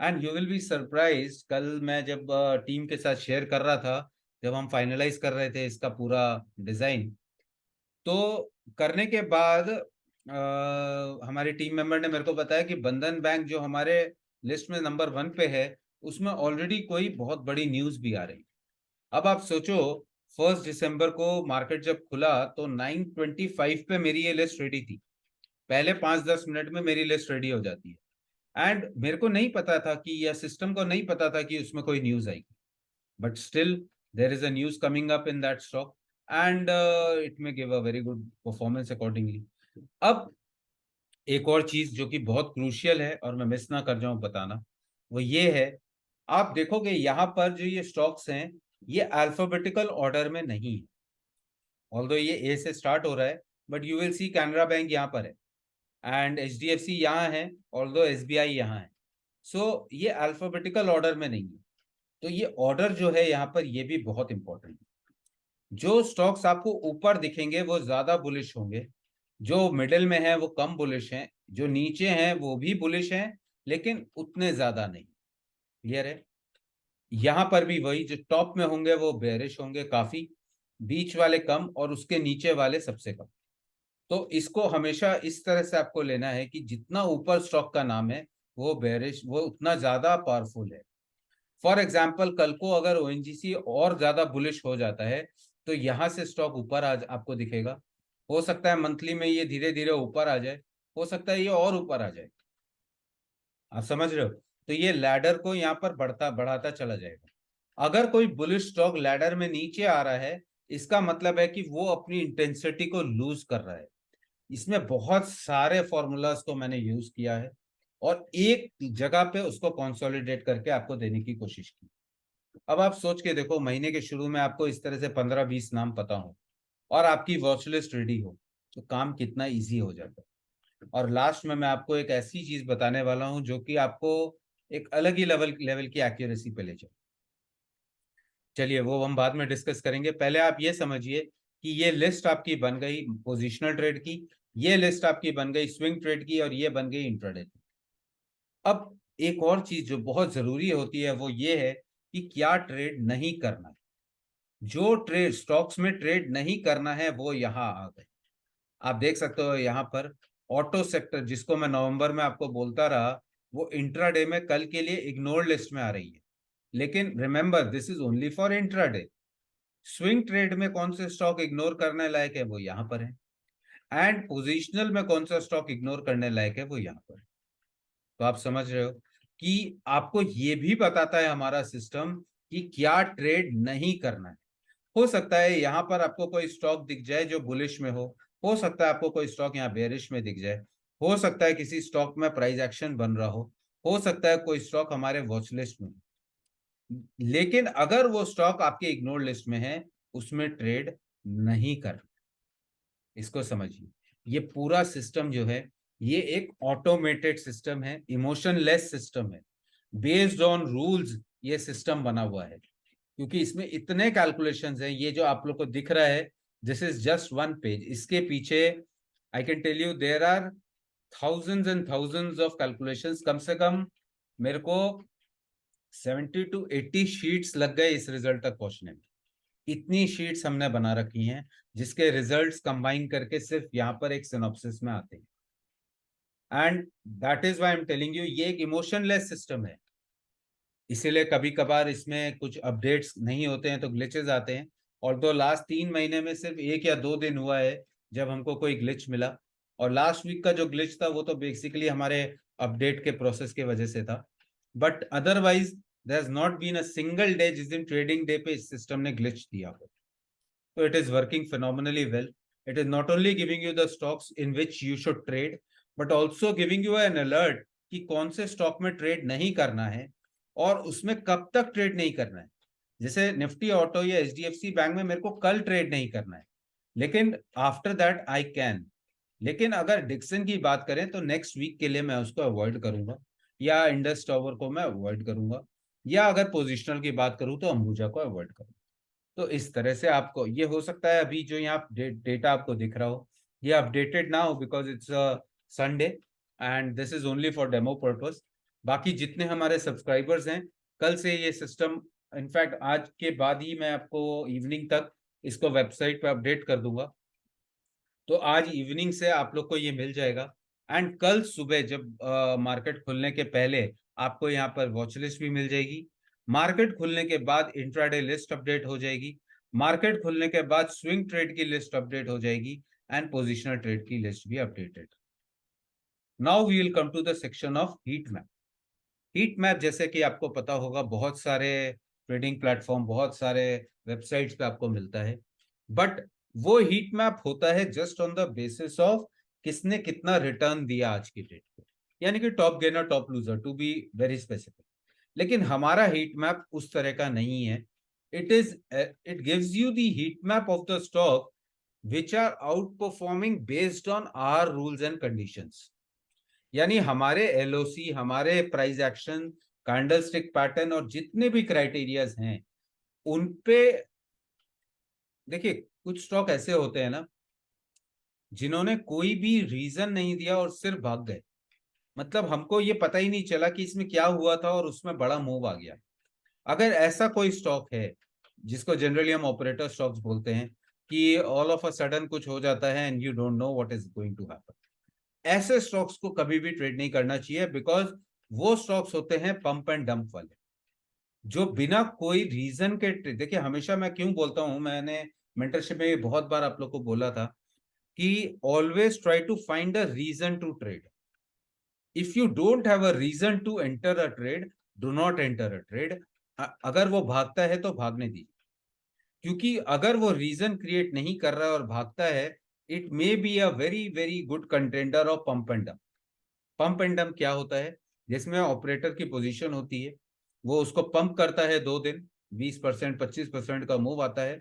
and you will be surprise. कल मैं जब टीम के साथ शेयर कर रहा था, जब हम फाइनलाइज कर रहे थे इसका पूरा डिजाइन, तो करने के बाद हमारे टीम मेंबर ने मेरे को बताया कि बंधन बैंक जो हमारे लिस्ट में नंबर 1 पे है, उसमें ऑलरेडी कोई बहुत बड़ी न्यूज भी आ रही। अब आप सोचो, 1 दिसंबर को मार्केट जब खुला तो 9:25 पे मेरी ये लिस्ट रेडी थी। पहले 5-10 मिनट में मेरी लिस्ट रेडी हो जाती है, एंड मेरे को नहीं पता था कि, या सिस्टम को नहीं पता था कि उसमें कोई न्यूज आएगी, but still there is a news coming up in that stock, and it may give a very good performance accordingly. अब एक और चीज जो कि बहुत क्रूशियल है और मैं मिस ना कर जाऊं बताना, वो ये है, आप देखोगे यहाँ पर जो ये स्टॉक्स हैं, ये अल्फाबेटिकल ऑर्डर में नहीं है। ऑल्दो ये ए से स्टार्ट हो रहा है, but you will see Canara bank यहाँ पर है एंड एचडीएफसी यहाँ है, ऑल्दो एसबीआई यहाँ है। सो ये अल्फाबेटिकल ऑर्डर में नहीं है। तो ये ऑर्डर जो है यहाँ पर, ये भी बहुत इंपॉर्टेंट है। जो स्टॉक्स आपको ऊपर दिखेंगे वो ज्यादा बुलिश होंगे, जो मिडिल में है वो कम बुलिश हैं, जो नीचे हैं वो भी बुलिश हैं लेकिन उतने ज्यादा नहीं। क्लियर है। यहाँ पर भी वही, जो टॉप में होंगे वो बेयरिश होंगे काफी, बीच वाले कम, और उसके नीचे वाले सबसे कम। तो इसको हमेशा इस तरह से आपको लेना है कि जितना ऊपर स्टॉक का नाम है वो बेयरिश, वो उतना ज्यादा पावरफुल है। फॉर एग्जाम्पल, कल को अगर ओएनजीसी और ज्यादा बुलिश हो जाता है तो यहां से स्टॉक ऊपर आज आपको दिखेगा। हो सकता है मंथली में ये धीरे धीरे ऊपर आ जाए, हो सकता है ये और ऊपर आ जाए। आप समझ रहे हो। तो ये लैडर को यहाँ पर बढ़ता बढ़ाता चला जाएगा। अगर कोई बुलिश स्टॉक लैडर में नीचे आ रहा है, इसका मतलब है कि वो अपनी इंटेंसिटी को लूज कर रहा है। इसमें बहुत सारे फॉर्मूलाज को मैंने यूज किया है और एक जगह पे उसको कंसोलिडेट करके आपको देने की कोशिश की। अब आप सोच के देखो, महीने के शुरू में आपको इस तरह से 15-20 नाम पता हो और आपकी वॉच लिस्ट रेडी हो, तो काम कितना इजी हो जाता है। और लास्ट में मैं आपको एक ऐसी चीज बताने वाला हूं जो कि आपको एक अलग ही लेवल लेवल की एक्यूरेसी पे ले जाए। चलिए वो हम बाद में डिस्कस करेंगे, पहले आप ये समझिए कि ये लिस्ट आपकी बन गई पोजिशनल ट्रेड की, ये लिस्ट आपकी बन गई स्विंग ट्रेड की, और ये बन गई इंट्राडे की। अब एक और चीज जो बहुत जरूरी होती है वो ये है कि क्या ट्रेड नहीं करना है। जो ट्रेड स्टॉक्स में ट्रेड नहीं करना है वो यहाँ आ गए। आप देख सकते हो यहाँ पर ऑटो सेक्टर, जिसको मैं नवंबर में आपको बोलता रहा, वो इंट्राडे में कल के लिए इग्नोर्ड लिस्ट में आ रही है। लेकिन remember, this is only for intraday. Swing trade में कौन से स्टॉक इग्नोर करने लायक है वो यहाँ पर है, एंड पोजिशनल में कौन सा स्टॉक इग्नोर करने लायक है वो यहाँ पर है। तो आप समझ रहे हो कि आपको ये भी बताता है हमारा सिस्टम कि क्या ट्रेड नहीं करना है। हो सकता है यहाँ पर आपको कोई स्टॉक दिख जाए जो बुलिश में हो सकता है आपको कोई स्टॉक यहाँ बेरिश में दिख जाए, हो सकता है किसी स्टॉक में प्राइस एक्शन बन रहा हो सकता है कोई स्टॉक हमारे वॉच लिस्ट में हो। लेकिन अगर वो स्टॉक आपके इग्नोर लिस्ट में है, उसमें ट्रेड नहीं करना। इसको समझिए, ये पूरा सिस्टम जो है ये एक ऑटोमेटेड सिस्टम है, इमोशनलेस सिस्टम है, बेस्ड ऑन रूल्स ये सिस्टम बना हुआ है। क्योंकि इसमें इतने कैलकुलेशंस हैं। ये जो आप लोग को दिख रहा है, this is just one page. इसके पीछे I can tell you there are thousands and thousands of calculations. कम से कम मेरे को 70 to 80 शीट्स लग गए इस रिजल्ट तक पहुंचने में। इतनी शीट्स हमने बना रखी हैं जिसके रिजल्ट्स कंबाइन करके सिर्फ यहाँ पर एक सिनॉप्सिस में आते हैं। And that is why I am telling you, ये एक इमोशनलेस सिस्टम है। इसीलिए कभी कभार इसमें कुछ अपडेट्स नहीं होते हैं तो ग्लिचेस आते हैं। और तो लास्ट 3 महीने में सिर्फ 1 या 2 दिन हुआ है जब हमको कोई ग्लिच मिला। और लास्ट वीक का जो ग्लिच था वो तो बेसिकली हमारे अपडेट के प्रोसेस की वजह से था। But otherwise there has not been a single day जिस दिन ट्रेडिंग डे पे इस सिस्टम ने ग्लिच दिया हो। तो it is working phenomenally well. It is not only giving you the stocks in which you should trade, but also giving you N alert कि कौन से स्टॉक में ट्रेड नहीं करना है और उसमें कब तक ट्रेड नहीं करना है। जैसे निफ्टी ऑटो या एचडीएफसी बैंक में मेरे को कल ट्रेड नहीं करना है, लेकिन आफ्टर दैट आई कैन। लेकिन अगर डिक्सन की बात करें तो नेक्स्ट वीक के लिए मैं उसको अवॉइड करूंगा, या इंडस टावर को मैं अवॉइड करूंगा, या अगर पोजिशनल की बात करूं तो अंबुजा को अवॉइड करूंगा। तो इस तरह से आपको ये हो सकता है। अभी जो यहाँ डेटा आपको दिख रहा हो ये अपडेटेड ना हो because it's Sunday and this is only for demo purpose. बाकी जितने हमारे सब्सक्राइबर्स हैं, कल से ये सिस्टम, इनफैक्ट आज के बाद ही मैं आपको इवनिंग तक इसको वेबसाइट पे अपडेट कर दूंगा। तो आज इवनिंग से आप लोग को ये मिल जाएगा। एंड कल सुबह जब मार्केट खुलने के पहले आपको यहाँ पर वॉच लिस्ट भी मिल जाएगी। मार्केट खुलने के बाद इंट्राडे लिस्ट अपडेट हो जाएगी। मार्केट खुलने के बाद स्विंग ट्रेड की लिस्ट अपडेट हो जाएगी एंड पोजिशनल ट्रेड की लिस्ट भी updated. Now we will come to the section of heat map. Heat map जैसे कि आपको पता होगा बहुत सारे ट्रेडिंग प्लेटफॉर्म, बहुत सारे वेबसाइट्स पे आपको मिलता है। बट वो हीट मैप होता है just on the basis of किसने कितना रिटर्न दिया आज की डेट पे, यानी कि top gainer top loser to be very specific. लेकिन हमारा हीट मैप उस तरह का नहीं है। It gives you the heat map of the stock which are outperforming based on our rules and conditions. यानी हमारे एलओसी, हमारे प्राइस एक्शन, कैंडलस्टिक पैटर्न और जितने भी क्राइटेरियाज हैं उन पे देखिए। कुछ स्टॉक ऐसे होते हैं ना जिन्होंने कोई भी रीजन नहीं दिया और सिर्फ भाग गए। मतलब हमको ये पता ही नहीं चला कि इसमें क्या हुआ था और उसमें बड़ा मूव आ गया। अगर ऐसा कोई स्टॉक है जिसको जनरली हम ऑपरेटर स्टॉक्स बोलते हैं कि ऑल ऑफ अ सडन कुछ हो जाता है and you don't know what is going to happen, ऐसे स्टॉक्स को कभी भी ट्रेड नहीं करना चाहिए। बिकॉज वो स्टॉक्स होते हैं पंप एंड डंप वाले, जो बिना कोई रीजन के देखिए हमेशा मैं क्यों बोलता हूं, मैंने मेंटरशिप में बहुत बार आप लोग को बोला था कि always try to find a reason to trade. If you don't have a reason to enter a trade, do not enter a trade. अगर वो भागता है तो भागने दीजिए, क्योंकि अगर वो रीजन क्रिएट नहीं कर रहा है और भागता है, it may be a very very good contender of pump and dump. Pump and dump क्या होता है, जिसमें ऑपरेटर की पोजीशन होती है, वो उसको पंप करता है 2 दिन, 20% 25% का मूव आता है,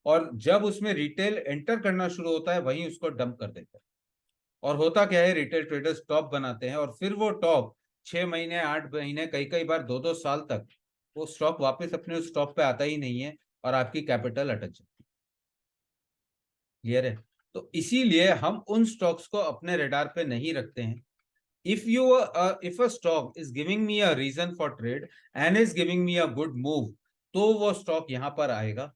और जब उसमें रिटेल एंटर करना शुरू होता है वहीं उसको डंप कर देता है। और होता क्या है, रिटेल ट्रेडर्स टॉप बनाते हैं और फिर वो टॉप 6 महीने 8 महीने कई कई बार 2-2 साल तक वो स्टॉक वापस अपने उस टॉप पे आता ही नहीं है और आपकी कैपिटल अटक जाती है। क्लियर है? तो इसीलिए हम उन स्टॉक्स को अपने रेडार पे नहीं रखते हैं। If a stock is giving me a reason for trade and is giving me a good move, तो वो स्टॉक यहां पर आएगा।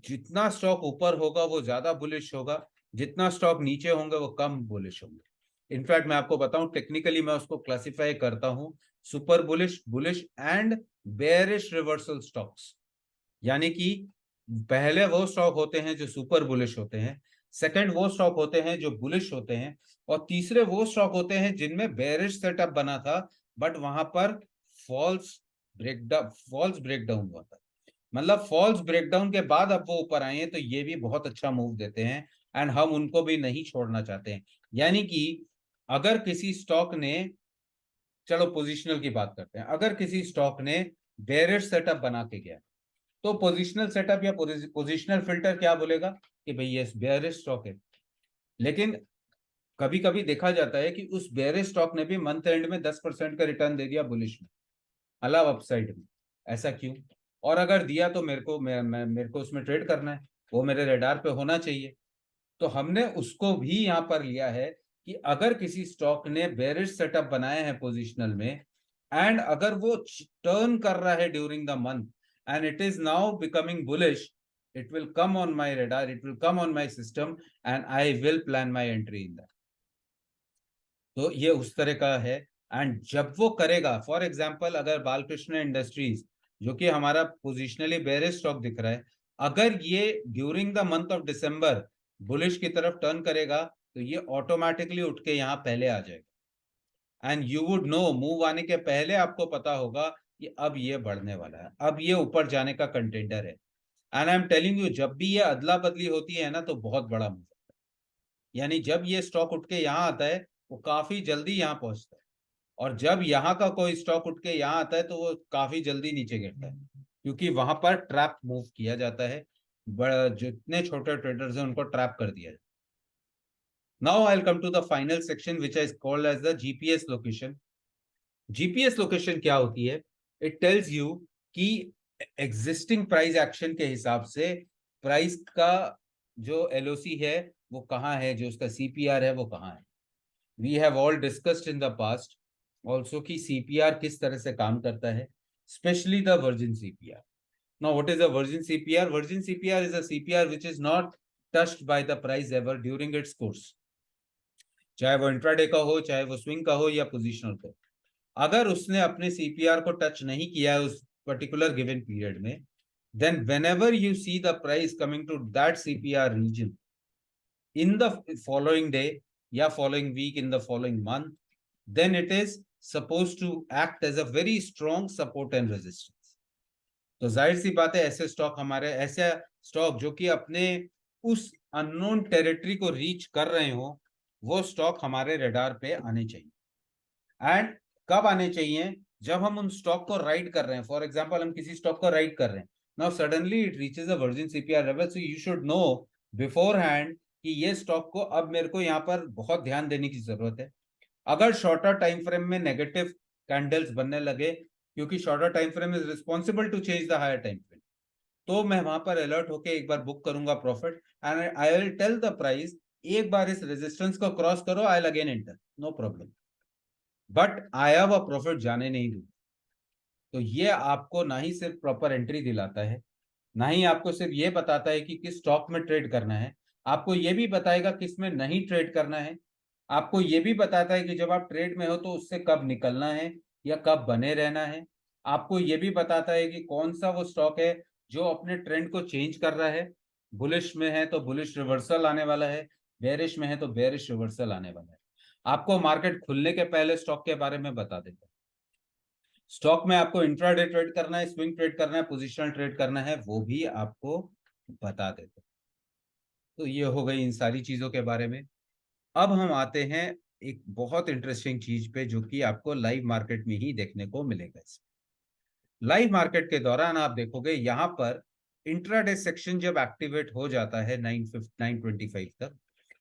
जितना स्टॉक ऊपर होगा वो ज्यादा बुलिश होगा, जितना स्टॉक नीचे होंगे वो कम बुलिश होंगे। इनफैक्ट मैं आपको बताऊं, टेक्निकली मैं उसको क्लासिफाई करता हूं super bullish, bullish and bearish reversal stocks. यानी कि पहले वो स्टॉक होते हैं जो सुपर बुलिश होते हैं, सेकंड वो स्टॉक होते हैं जो बुलिश होते हैं, और तीसरे वो स्टॉक होते हैं जिनमें बेयरिश सेटअप बना था बट वहां पर फॉल्स ब्रेकडाउन हुआ था। मतलब फॉल्स ब्रेकडाउन के बाद अब वो ऊपर आए हैं तो ये भी बहुत अच्छा मूव देते हैं एंड हम उनको भी नहीं छोड़ना चाहते हैं। यानी कि अगर किसी स्टॉक ने, चलो पोजिशनल की बात करते हैं, अगर किसी स्टॉक ने बेयरिश सेटअप बना के गया तो पोजिशनल सेटअप या पोजिशनल फिल्टर क्या बोलेगा कि भाई ये बेयरिश स्टॉक है। लेकिन कभी कभी देखा जाता है कि उस बेयरिश स्टॉक ने भी मंथ एंड में 10% का रिटर्न दे दिया बुलिश में, अलाव अपसाइड में। ऐसा क्यों? और अगर दिया तो मेरे को उसमें ट्रेड करना है, वो मेरे रेडार पे होना चाहिए। तो हमने उसको भी यहाँ पर लिया है कि अगर किसी स्टॉक ने बेरिश सेटअप बनाए हैं पोजिशनल में, एंड अगर वो टर्न कर रहा है during the month and it is now becoming bullish, it will come on my radar, it will come on my system, and I will plan my entry in that. तो ये उस तरह का है। एंड जब वो करेगा, फॉर एग्जांपल अगर बालकृष्ण इंडस्ट्रीज जो कि हमारा पोजिशनली बेरिश स्टॉक दिख रहा है, अगर ये during the month of December bullish की तरफ टर्न करेगा तो ये ऑटोमेटिकली उठ के यहाँ पहले आ जाएगा। And you would know, move आने के पहले आपको पता होगा कि अब ये बढ़ने वाला है, अब ये ऊपर जाने का कंटेंडर है। And I am telling you, जब भी ये अदला बदली होती है ना तो बहुत बड़ा मूव होता है। यानी जब ये स्टॉक उठ के यहाँ आता है वो काफी जल्दी यहाँ पहुंचता है, और जब यहाँ का कोई स्टॉक उठ के यहाँ आता है तो वो काफी जल्दी नीचे गिरता है, क्योंकि वहां पर ट्रैप मूव किया जाता है, जितने छोटे ट्रेडर्स हैं उनको ट्रैप कर दिया जाता है। Now I will come to the final section which is called as the GPS location. GPS location क्या होती है? इट टेल्स यू कि एग्जिस्टिंग प्राइस एक्शन के हिसाब से प्राइस का जो एलओसी है वो कहाँ है, जो उसका सीपीआर है वो कहाँ है। We have all discussed in the past also कि सीपीआर किस तरह से काम करता है, specially the virgin CPR. Now what is a virgin CPR? Virgin CPR is a CPR which is not touched by the price ever during its course, चाहे वो इंट्राडे का हो, चाहे वो स्विंग का हो या पोजिशनल का। अगर उसने अपने सीपीआर को टच नहीं किया है उस पर्टिकुलर गिवन पीरियड में, then whenever you see the price coming to that CPR region in the following day या following week, in the following month, then it is supposed to act as a very strong support and resistance. तो जाहिर सी बात है ऐसे स्टॉक हमारे, ऐसे स्टॉक जो कि अपने उस अननोन टेरिटरी को रीच कर रहे हो, वो स्टॉक हमारे रेडार पे आने चाहिए। एंड कब आने चाहिए? जब हम उन स्टॉक को राइड कर रहे हैं। फॉर एग्जांपल हम किसी स्टॉक को राइड कर रहे हैं, now suddenly it reaches a virgin CPR level, so you should know before hand कि ये स्टॉक को अब मेरे को यहाँ पर बहुत ध्यान देने की जरूरत है। अगर शॉर्टर टाइम फ्रेम में नेगेटिव कैंडल्स बनने लगे, क्योंकि shorter time frame is responsible to change the higher time frame, तो मैं वहां पर अलर्ट होके एक बार बुक करूंगा profit, and I will tell the price एक बार इस रेजिस्टेंस को क्रॉस करो, I will again enter, no problem, but आया हुआ प्रॉफिट जाने नहीं दूं। तो ये आपको ना ही सिर्फ प्रॉपर एंट्री दिलाता है, ना ही आपको सिर्फ ये बताता है कि किस स्टॉक में ट्रेड करना है, आपको ये भी बताएगा किस में नहीं ट्रेड करना है। आपको ये भी बताता है कि जब आप ट्रेड में हो तो उससे कब निकलना है या कब बने रहना है। आपको ये भी बताता है कि कौन सा वो स्टॉक है जो अपने ट्रेंड को चेंज कर रहा है, बुलिश में है तो बुलिश रिवर्सल आने वाला है, बेरिश में है तो बेरिश रिवर्सल आने वाला है। आपको मार्केट खुलने के पहले स्टॉक के बारे में बता देता है। स्टॉक में आपको इंट्राडे ट्रेड करना है, स्विंग ट्रेड करना है, पोजिशनल ट्रेड करना है, वो भी आपको बता देते हैं। तो ये हो गई इन सारी चीजों के बारे में। अब हम आते हैं एक बहुत इंटरेस्टिंग चीज पे जो कि आपको लाइव मार्केट में ही देखने को मिलेगा। लाइव मार्केट के दौरान आप देखोगे यहाँ पर इंट्राडे सेक्शन जब एक्टिवेट हो जाता है 9:25 तक,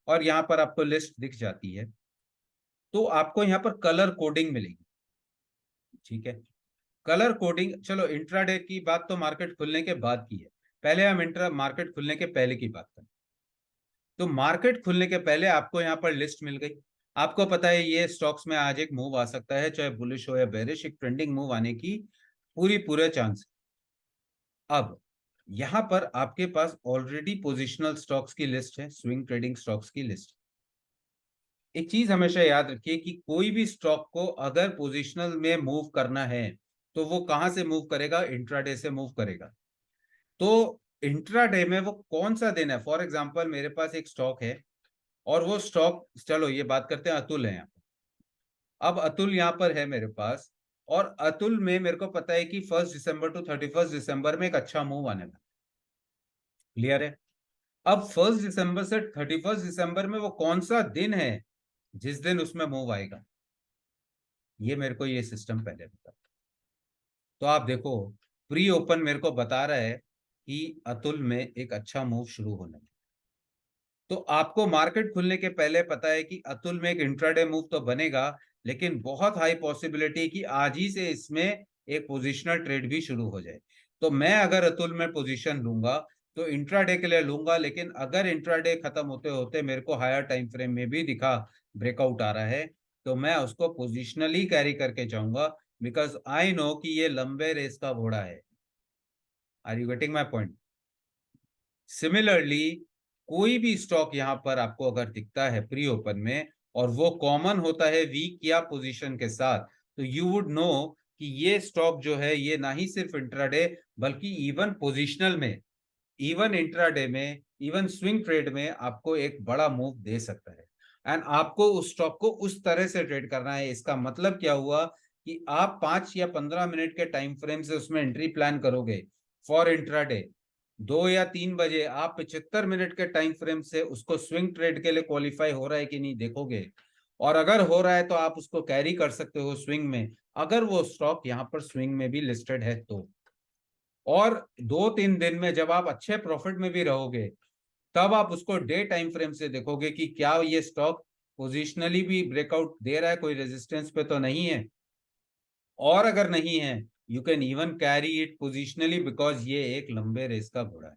और यहाँ पर आपको लिस्ट दिख जाती है, तो आपको यहाँ पर कलर कोडिंग मिलेगी। ठीक है, कलर कोडिंग, चलो इंट्राडे की बात तो मार्केट खुलने के बाद की है, पहले हम मार्केट खुलने के पहले की बात करें। तो मार्केट खुलने के पहले आपको यहाँ पर लिस्ट मिल गई, आपको पता है ये स्टॉक्स में आज एक मूव आ सकता है, चाहे बुलिश हो या बेरिश, एक ट्रेंडिंग मूव आने की पूरे चांस। अब यहां पर आपके पास ऑलरेडी पोजिशनल स्टॉक्स की लिस्ट है, स्विंग ट्रेडिंग स्टॉक्स की लिस्ट। एक चीज हमेशा याद रखिए कि कोई भी स्टॉक को अगर पोजिशनल में मूव करना है तो वो कहां से मूव करेगा? इंट्राडे से मूव करेगा। तो इंट्राडे में वो कौन सा दिन है? फॉर एग्जांपल मेरे पास एक स्टॉक है, और वो स्टॉक, चलो ये बात करते हैं, अतुल है यहाँ पर। अब अतुल यहाँ पर है मेरे पास, और अतुल में मेरे को पता है कि 1 दिसंबर टू 31 दिसंबर में एक अच्छा मूव आने वाला। क्लियर है? अब 1 दिसंबर से 31 दिसंबर में वो कौन सा दिन है जिस दिन उसमें मूव आएगा, ये मेरे को ये सिस्टम पहले बता। तो आप देखो, प्री ओपन मेरे को बता रहा है कि अतुल में एक अच्छा मूव शुरू होने वाला। तो आपको मार्केट खुलने के पहले पता है कि अतुल में एक इंट्राडे मूव तो बनेगा, लेकिन बहुत हाई पॉसिबिलिटी कि आज ही से इसमें एक पोजिशनल ट्रेड भी शुरू हो जाए। तो मैं अगर अतुल में पोजीशन लूंगा तो इंट्राडे के लिए लूंगा, लेकिन अगर इंट्राडे खत्म होते होते मेरे को हायर टाइम फ्रेम में भी दिखा ब्रेकआउट आ रहा है, तो मैं उसको पोजिशनली कैरी करके जाऊंगा, बिकॉज आई नो कि ये लंबे रेस का घोड़ा है। Are you getting my point? Similarly कोई भी स्टॉक यहां पर आपको अगर दिखता है प्री ओपन में और वो कॉमन होता है वीक या पोजीशन के साथ, तो यू वुड नो कि ये स्टॉक जो है ये ना ही सिर्फ इंट्राडे बल्कि इवन पोजिशनल में, इवन इंट्राडे में, इवन स्विंग ट्रेड में आपको एक बड़ा मूव दे सकता है। एंड आपको उस स्टॉक को उस तरह से ट्रेड करना है। इसका मतलब क्या हुआ कि आप 5 या 15 मिनट के टाइम फ्रेम से उसमें एंट्री प्लान करोगे फॉर इंट्राडे। 2 या 3 बजे आप 75 मिनट के टाइम फ्रेम से उसको स्विंग ट्रेड के लिए क्वालिफाई हो रहा है कि नहीं देखोगे, और अगर हो रहा है तो आप उसको कैरी कर सकते हो स्विंग में, अगर वो स्टॉक यहां पर स्विंग में भी लिस्टेड है तो। और 2-3 दिन में जब आप अच्छे प्रॉफिट में भी रहोगे, तब आप उसको डे टाइम फ्रेम से देखोगे कि क्या ये स्टॉक पोजिशनली भी ब्रेकआउट दे रहा है, कोई रेजिस्टेंस पे तो नहीं है। और अगर नहीं है, you can even carry it positionally, because ये एक लंबे रेस का घोड़ा है।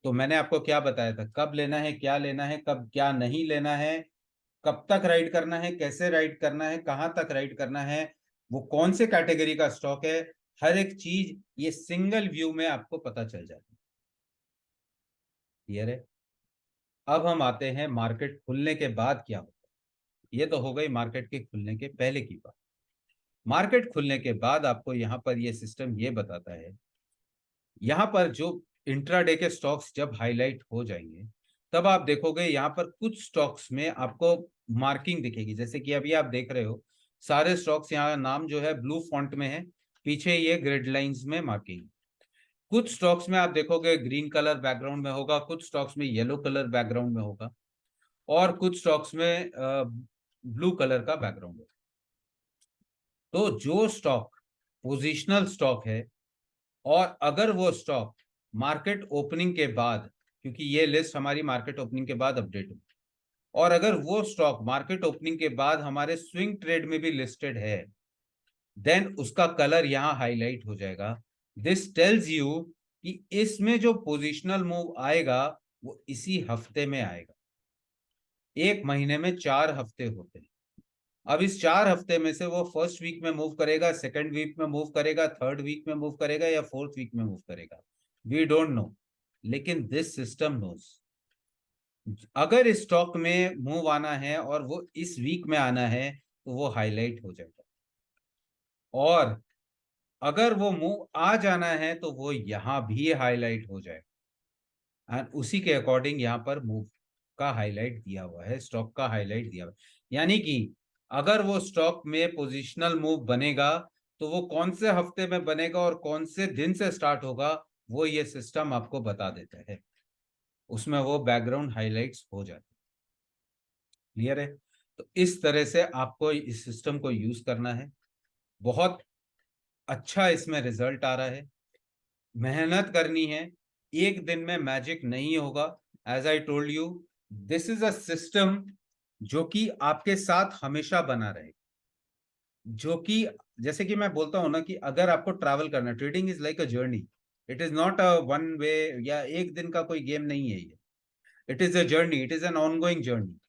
तो मैंने आपको क्या बताया था, कब लेना है, क्या लेना है, कब क्या नहीं लेना है, कब तक राइड करना है, कैसे राइड करना है, कहां तक राइड करना है, वो कौन से कैटेगरी का स्टॉक है, हर एक चीज ये सिंगल व्यू में आपको पता चल जाती है। क्लियर है? अब हम आते हैं मार्केट खुलने के बाद क्या होता है। ये तो हो गई मार्केट के खुलने के पहले की बात। मार्केट खुलने के बाद आपको यहाँ पर ये सिस्टम ये बताता है, यहाँ पर जो इंट्राडे के स्टॉक्स जब हाईलाइट हो जाएंगे, तब आप देखोगे यहाँ पर कुछ स्टॉक्स में आपको मार्किंग दिखेगी। जैसे कि अभी आप देख रहे हो सारे स्टॉक्स यहाँ नाम जो है ब्लू फॉन्ट में है, पीछे ये ग्रिड लाइंस में मार्किंग। कुछ स्टॉक्स में आप देखोगे ग्रीन कलर बैकग्राउंड में होगा, कुछ स्टॉक्स में येलो कलर बैकग्राउंड में होगा, और कुछ स्टॉक्स में ब्लू कलर का बैकग्राउंड होगा। तो जो स्टॉक पोजिशनल स्टॉक है, और अगर वो स्टॉक मार्केट ओपनिंग के बाद, क्योंकि ये लिस्ट हमारी मार्केट ओपनिंग के बाद अपडेट हुई, और अगर वो स्टॉक मार्केट ओपनिंग के बाद हमारे स्विंग ट्रेड में भी लिस्टेड है, देन उसका कलर यहां हाईलाइट हो जाएगा। दिस टेल्स यू कि इसमें जो पोजिशनल मूव आएगा वो इसी हफ्ते में आएगा। एक महीने में 4 हफ्ते होते हैं। अब इस 4 हफ्ते में से वो फर्स्ट वीक में मूव करेगा, सेकंड वीक में मूव करेगा, थर्ड वीक में मूव करेगा, या फोर्थ वीक में मूव करेगा, वी डोंट नो, लेकिन दिस सिस्टम नोज। अगर इस स्टॉक में मूव आना है और वो इस वीक में आना है, तो वो हाईलाइट हो जाएगा, और अगर वो मूव आ जाना है तो वो यहां भी हाईलाइट हो जाएगा। एंड उसी के अकॉर्डिंग यहाँ पर मूव का हाईलाइट दिया हुआ है, स्टॉक का हाईलाइट दिया हुआ है। यानी कि अगर वो स्टॉक में पोजिशनल मूव बनेगा तो वो कौन से हफ्ते में बनेगा और कौन से दिन से स्टार्ट होगा, वो ये सिस्टम आपको बता देता है। उसमें वो बैकग्राउंड हाईलाइट्स हो जाते हैं। क्लियर है? तो इस तरह से आपको इस सिस्टम को यूज करना है। बहुत अच्छा इसमें रिजल्ट आ रहा है। मेहनत करनी है, एक दिन में मैजिक नहीं होगा। As I told you, this is a system जो कि आपके साथ हमेशा बना रहे, जो कि जैसे कि मैं बोलता हूं ना कि अगर आपको ट्रैवल करना, trading is like a journey, it is not a one way, या एक दिन का कोई गेम नहीं है ये। It is a journey, it is an ongoing journey.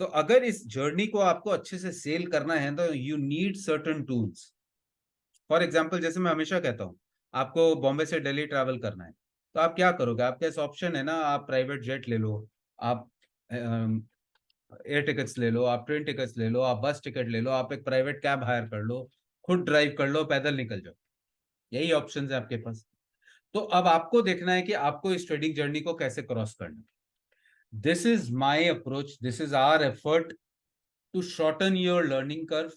तो अगर इस जर्नी को आपको अच्छे से सेल करना है तो you need certain tools. For example, जैसे मैं हमेशा कहता हूँ, आपको बॉम्बे से दिल्ली ट्रैवल करना है, तो आप क्या करोगे? आपके पास ऑप्शन है ना, आप प्राइवेट जेट ले लो, आप एयर टिकट्स ले लो, आप ट्रेन टिकट्स ले लो, आप बस टिकट ले लो, आप एक प्राइवेट कैब हायर कर लो, खुद ड्राइव कर लो, पैदल निकल जाओ। यही ऑप्शन है आपके पास। तो अब आपको देखना है कि आपको इस ट्रेडिंग जर्नी को कैसे क्रॉस करना है। This is my approach, this is our effort to shorten your learning curve.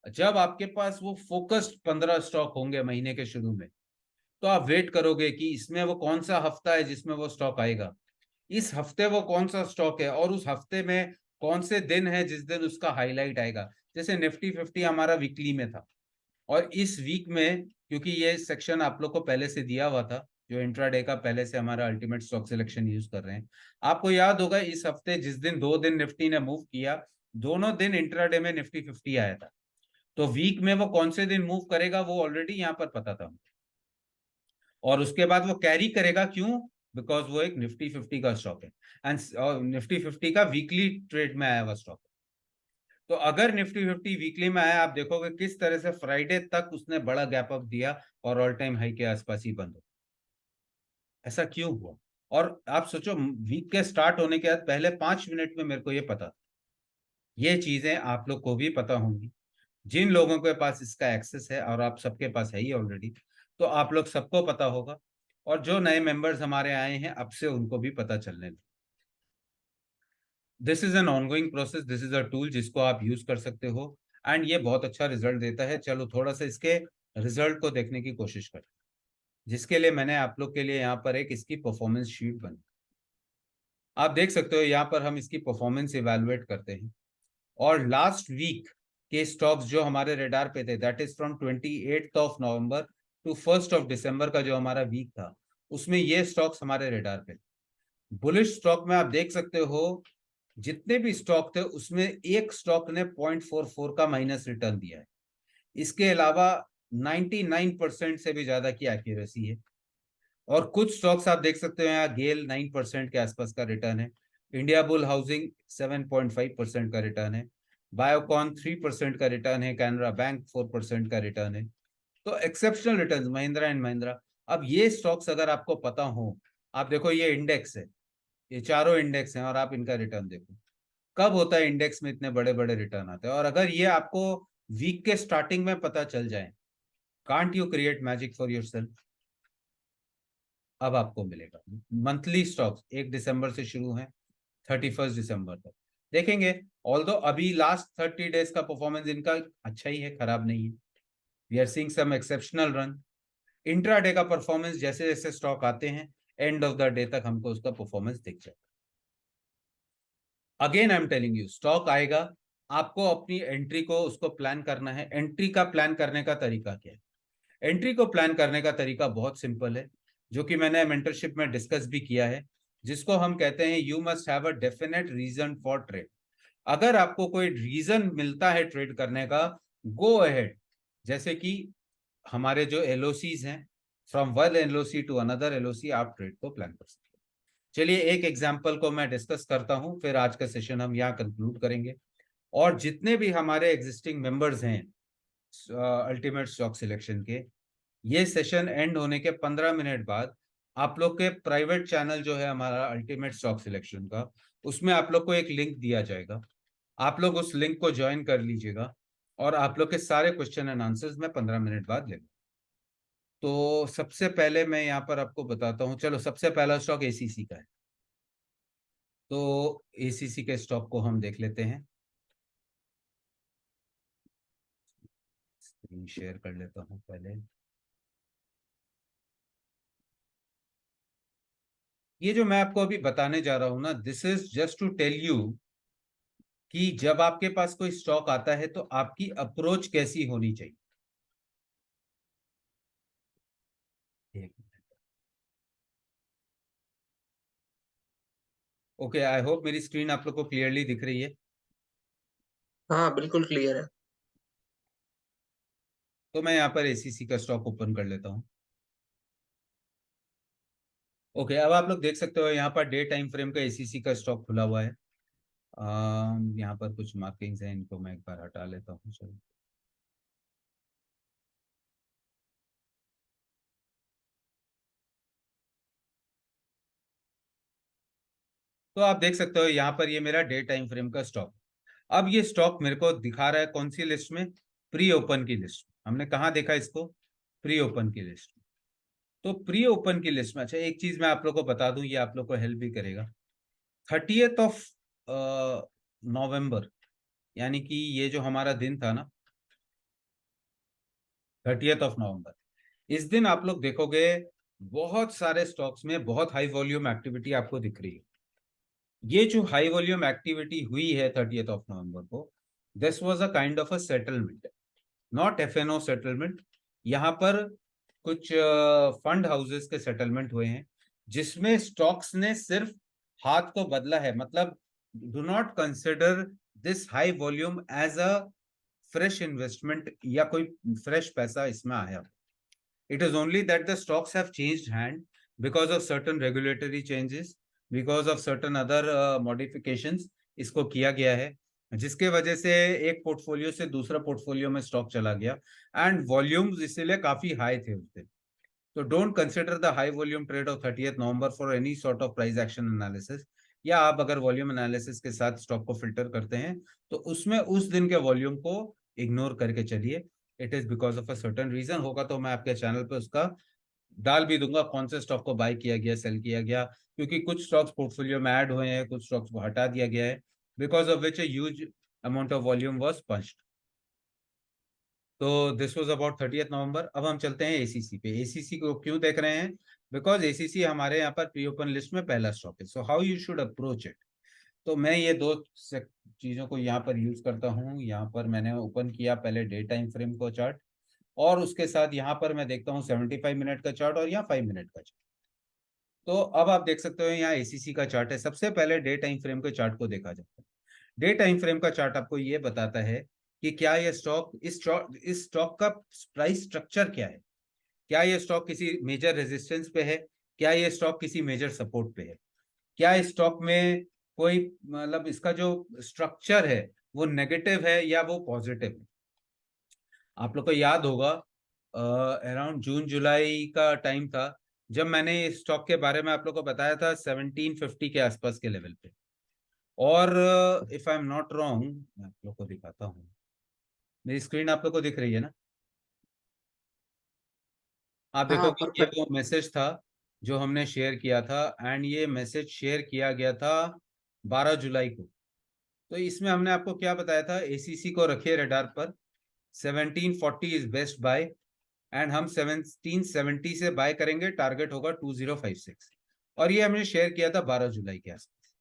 जब आपके पास वो फोकस्ड 15 स्टॉक होंगे महीने के शुरू में, तो आप वेट करोगे कि इसमें वो कौन सा हफ्ता है जिसमें वो स्टॉक आएगा, इस हफ्ते वो कौन सा स्टॉक है, और उस हफ्ते में कौन से दिन है जिस दिन उसका हाईलाइट आएगा। जैसे निफ्टी 50 हमारा वीकली में था, और इस वीक में, क्योंकि ये सेक्शन आप लोग को पहले से दिया हुआ था, जो इंट्राडे का पहले से हमारा अल्टीमेट स्टॉक सिलेक्शन यूज कर रहे हैं, आपको याद होगा इस हफ्ते जिस दिन 2 दिन निफ्टी ने मूव किया, दोनों दिन इंट्राडे में निफ्टी 50 आया था। तो वीक में वो कौन से दिन मूव करेगा वो ऑलरेडी यहाँ पर पता था। और उसके बाद वो कैरी करेगा, क्यों? बिकॉज वो एक निफ्टी 50 का स्टॉक है एंड निफ्टी 50 का वीकली ट्रेड में आया हुआ स्टॉक। तो अगर निफ्टी 50 वीकली में आया, आप देखोगे किस तरह से फ्राइडे तक उसने बड़ा गैप अप दिया और ऑल टाइम हाई के आसपास ही बंद हो। ऐसा क्यों हुआ? और आप सोचो, वीक के स्टार्ट होने के बाद पहले 5 मिनट में मेरे को ये पता था। ये चीजें आप लोग को भी पता होंगी, जिन लोगों के पास इसका एक्सेस है, और आप सबके पास है ही ऑलरेडी, तो आप लोग सबको पता होगा। और जो नए मेंबर्स हमारे आए हैं, अब से उनको भी पता चलने लगे। This is an ongoing process, this is a tool जिसको आप यूज कर सकते हो एंड ये बहुत अच्छा रिजल्ट देता है। चलो थोड़ा सा इसके रिजल्ट को देखने की कोशिश करें, जिसके लिए मैंने आप लोग के लिए यहाँ पर एक इसकी परफॉर्मेंस शीट बनी। आप देख सकते हो यहाँ पर हम इसकी परफॉर्मेंस इवेलुएट करते हैं, और लास्ट वीक के स्टॉक्स जो हमारे रेडार पे थे, that is from 28 of November to 1 of December का जो हमारा वीक था, उसमें ये स्टॉक्स हमारे रेडार पे। बुलिश स्टॉक में आप देख सकते हो, जितने भी स्टॉक थे उसमें एक स्टॉक ने 0.44 का माइनस रिटर्न दिया है। इसके अलावा 99% से भी ज्यादा की एक्यूरेसी है। और कुछ स्टॉक्स आप देख सकते हो यहाँ, गेल 9% के आसपास का रिटर्न है, इंडिया बुल हाउसिंग 7.5% का रिटर्न है, बायोकॉन 3% का रिटर्न है, कैनरा बैंक 4% का रिटर्न है। तो exceptional return Mahindra and Mahindra. अब ये स्टॉक्स अगर आपको पता हो, आप देखो ये इंडेक्स है, ये चारों इंडेक्स हैं, और आप इनका रिटर्न देखो। कब होता है इंडेक्स में इतने बड़े बड़े रिटर्न आते हैं? और अगर ये आपको वीक के स्टार्टिंग में पता चल जाए, can't you create magic for yourself? अब आपको मिलेगा मंथली स्टॉक्स 1 दिसंबर से शुरू हैं 31 दिसंबर तक देखेंगे। ऑल्दो अभी लास्ट 30 डेज का परफॉर्मेंस इनका अच्छा ही है, खराब नहीं है। We are seeing some exceptional run. Intraday का परफॉर्मेंस जैसे जैसे स्टॉक आते हैं, एंड ऑफ द डे तक हमको उसका परफॉर्मेंस दिख जाएगा। Again I am telling you, stock आएगा, आपको अपनी एंट्री को उसको प्लान करना है। एंट्री का प्लान करने का तरीका क्या है? एंट्री को प्लान करने का तरीका बहुत सिंपल है, जो कि मैंने मेंटरशिप में डिस्कस भी किया है, जिसको हम कहते हैं you must have a definite reason for trade. अगर आपको कोई रीजन मिलता है ट्रेड करने का, गो अहेड। जैसे कि हमारे जो एलओसीज हैं, from one LOC to another LOC, आप ट्रेड को प्लान कर सकते हैं। चलिए एक एग्जांपल को मैं डिस्कस करता हूं, फिर आज का सेशन हम यहाँ कंक्लूड करेंगे। और जितने भी हमारे एग्जिस्टिंग मेंबर्स हैं अल्टीमेट स्टॉक सिलेक्शन के, ये सेशन एंड होने के 15 मिनट बाद आप लोग के प्राइवेट चैनल जो है हमारा अल्टीमेट स्टॉक सिलेक्शन का, उसमें आप लोग को एक लिंक दिया जाएगा। आप लोग उस लिंक को ज्वाइन कर लीजिएगा, और आप लोग के सारे क्वेश्चन एंड आंसर्स मैं 15 मिनट बाद लेंगे। तो सबसे पहले मैं यहाँ पर आपको बताता हूँ। चलो सबसे पहला स्टॉक एसीसी का है, तो एसीसी के स्टॉक को हम देख लेते हैं। स्क्रीन शेयर कर लेता हूँ पहले। ये जो मैं आपको अभी बताने जा रहा हूं ना, this is just to tell you कि जब आपके पास कोई स्टॉक आता है तो आपकी अप्रोच कैसी होनी चाहिए। ओके, आई होप मेरी स्क्रीन आप लोग को क्लियरली दिख रही है। हाँ बिल्कुल क्लियर है। तो मैं यहाँ पर एसीसी का स्टॉक ओपन कर लेता हूँ। ओके, अब आप लोग देख सकते हो यहाँ पर डे टाइम फ्रेम का एसीसी का स्टॉक खुला हुआ है। यहाँ पर कुछ मार्किंग्स हैं, इनको मैं एक बार हटा लेता हूँ। चलो, तो आप देख सकते हो यहाँ पर ये मेरा डे टाइम फ्रेम का स्टॉक। अब ये स्टॉक मेरे को दिखा रहा है कौन सी लिस्ट में? प्री ओपन की लिस्ट। हमने कहाँ देखा इसको? प्री ओपन की लिस्ट। तो प्री ओपन की लिस्ट में, अच्छा एक चीज मैं आप लोग को बता दूं, ये आप लोग को हेल्प भी करेगा। 30th ऑफ नवंबर, यानी कि ये जो हमारा दिन था ना, 30th ऑफ नवंबर, इस दिन आप लोग देखोगे बहुत सारे स्टॉक्स में बहुत हाई वॉल्यूम एक्टिविटी आपको दिख रही है। ये जो हाई वॉल्यूम एक्टिविटी हुई है 30th ऑफ नवंबर को, this was a kind of a settlement, not FNO settlement. यहाँ पर कुछ फंड हाउसेस के सेटलमेंट हुए हैं, जिसमें स्टॉक्स ने सिर्फ हाथ को बदला है। मतलब do not consider this high volume as a fresh investment या कोई फ्रेश पैसा इसमें आया। It is only that the stocks have changed hand because of certain regulatory changes, because of certain other modifications इसको किया गया है, जिसके वजह से एक पोर्टफोलियो से दूसरा पोर्टफोलियो में स्टॉक चला गया एंड वॉल्यूम्स इसीलिए काफी हाई थे उस दिन. तो don't consider the high volume trade off 30th November for any sort of price action analysis. या आप अगर वॉल्यूम एनालिसिस के साथ स्टॉक को फिल्टर करते हैं तो उसमें उस दिन के वॉल्यूम को इग्नोर करके चलिए. It is because of a certain reason. होगा तो मैं आपके चैनल पे उसका डाल भी दूंगा कौन से स्टॉक को बाय किया गया, सेल किया गया, क्योंकि कुछ स्टॉक्स पोर्टफोलियो में ऐड हुए हैं, कुछ स्टॉक्स को हटा दिया गया है, because of which a huge amount of volume was punched. तो दिस वाज अबाउट 30th नवंबर. अब हम चलते हैं एसीसी पे. एसीसी को क्यों देख रहे हैं? बिकॉज एसीसी हमारे यहाँ पर प्री ओपन लिस्ट में पहला स्टॉक है. So how you should approach it. तो मैं ये दो चीजों को यहाँ पर यूज करता हूँ. यहाँ पर मैंने ओपन किया पहले डे टाइम फ्रेम को चार्ट, और उसके साथ यहाँ पर मैं देखता हूँ 75 मिनट का चार्ट और यहाँ 5 मिनट का चार्ट. तो अब आप देख सकते हो यहाँ एसीसी का चार्ट है. सबसे पहले डे टाइम फ्रेम के चार्ट को देखा जाता है. डे टाइम फ्रेम का चार्ट आपको ये बताता है कि क्या ये स्टॉक, इस स्टॉक का प्राइस स्ट्रक्चर क्या है. क्या ये स्टॉक किसी मेजर रेजिस्टेंस पे है, क्या ये स्टॉक किसी मेजर सपोर्ट पे है, क्या इस स्टॉक में कोई मतलब इसका जो स्ट्रक्चर है वो नेगेटिव है या वो पॉजिटिव है. आप लोग को याद होगा अराउंड जून जुलाई का टाइम था जब मैंने इस स्टॉक के बारे में आप लोग को बताया था 1750 के आसपास के लेवल पे. और if I am not wrong, मैं आप लोग को दिखाता हूँ. मेरी स्क्रीन आप लोग को दिख रही है ना? आप हाँ, देखोगे ये परफेक्ट। वो मैसेज था जो हमने शेयर किया था, एंड ये मैसेज शेयर किया गया था 12 जुलाई को. तो इसमें हमने आपको क्या बताया था? एसीसी को रखिए रडार पर, 1740 इज बेस्ट बाय, एंड हम 1770 से बाय करेंगे, टारगेट होगा 2056. और ये हमने शेयर किया था 12 जुलाई के आसपास.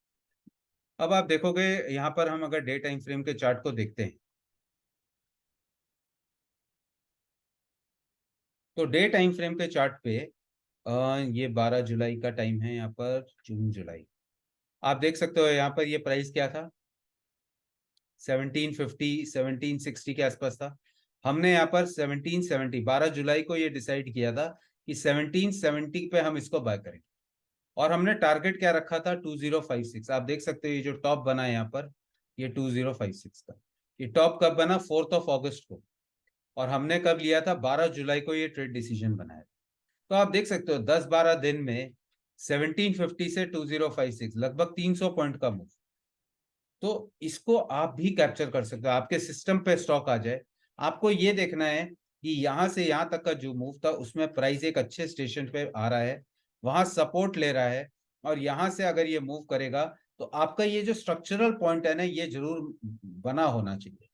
अब आप देखोगे यहाँ पर हम अगर डे टाइम फ्रेम के चार्ट को देखते हैं तो डे टाइम फ्रेम के चार्ट पे ये 12 जुलाई का टाइम है, यहाँ पर जून जुलाई. आप देख सकते हो यहाँ पर ये प्राइस क्या था, 1750 1760 के आसपास था. हमने यहाँ पर 1770 12 जुलाई को ये डिसाइड किया था कि 1770 पे हम इसको बाय करेंगे, और हमने टारगेट क्या रखा था? 2056. आप देख सकते हो ये जो टॉप बना है यहाँ पर, ये 2056 का. ये टॉप कब बना? 4 अगस्त को. और हमने कब लिया था? 12 जुलाई को ये ट्रेड डिसीजन बनाया. तो आप देख सकते हो 10-12 दिन में 1750 से 2056 लगभग 300 पॉइंट का मूव. तो इसको आप भी कैप्चर कर सकते हो. आपके सिस्टम पे स्टॉक आ जाए, आपको ये देखना है कि यहां से यहां तक का जो मूव था उसमें प्राइस एक अच्छे स्टेशन पे आ रहा है, वहां सपोर्ट ले रहा है, और यहां से अगर ये मूव करेगा तो आपका ये जो स्ट्रक्चरल पॉइंट है ना, ये जरूर बना होना चाहिए.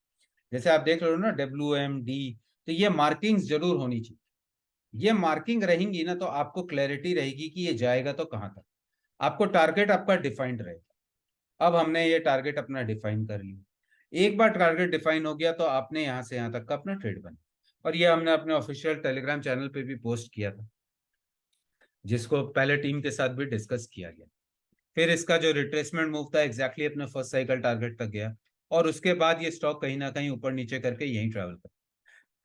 जैसे आप देख रहे हो ना WMD, तो ये मार्किंग्स जरूर होनी चाहिए. ये मार्किंग रहेंगी ना तो आपको क्लैरिटी रहेगी कि ये जाएगा तो कहाँ तक. आपको टारगेट आपका डिफाइंड रहेगा. अब हमने ये टारगेट अपना डिफाइन कर लिया. एक बार टारगेट डिफाइन हो गया तो आपने यहाँ से यहाँ तक का अपना ट्रेड बना, और ये हमने अपने ऑफिशियल टेलीग्राम चैनल पे भी पोस्ट किया था, जिसको पहले टीम के साथ भी डिस्कस किया गया. फिर इसका जो रिट्रेसमेंट मूव था एग्जैक्टली अपने फर्स्ट साइकिल टारगेट तक गया, और उसके बाद ये स्टॉक कहीं ना कहीं ऊपर नीचे करके यहीं ट्रेवल कर.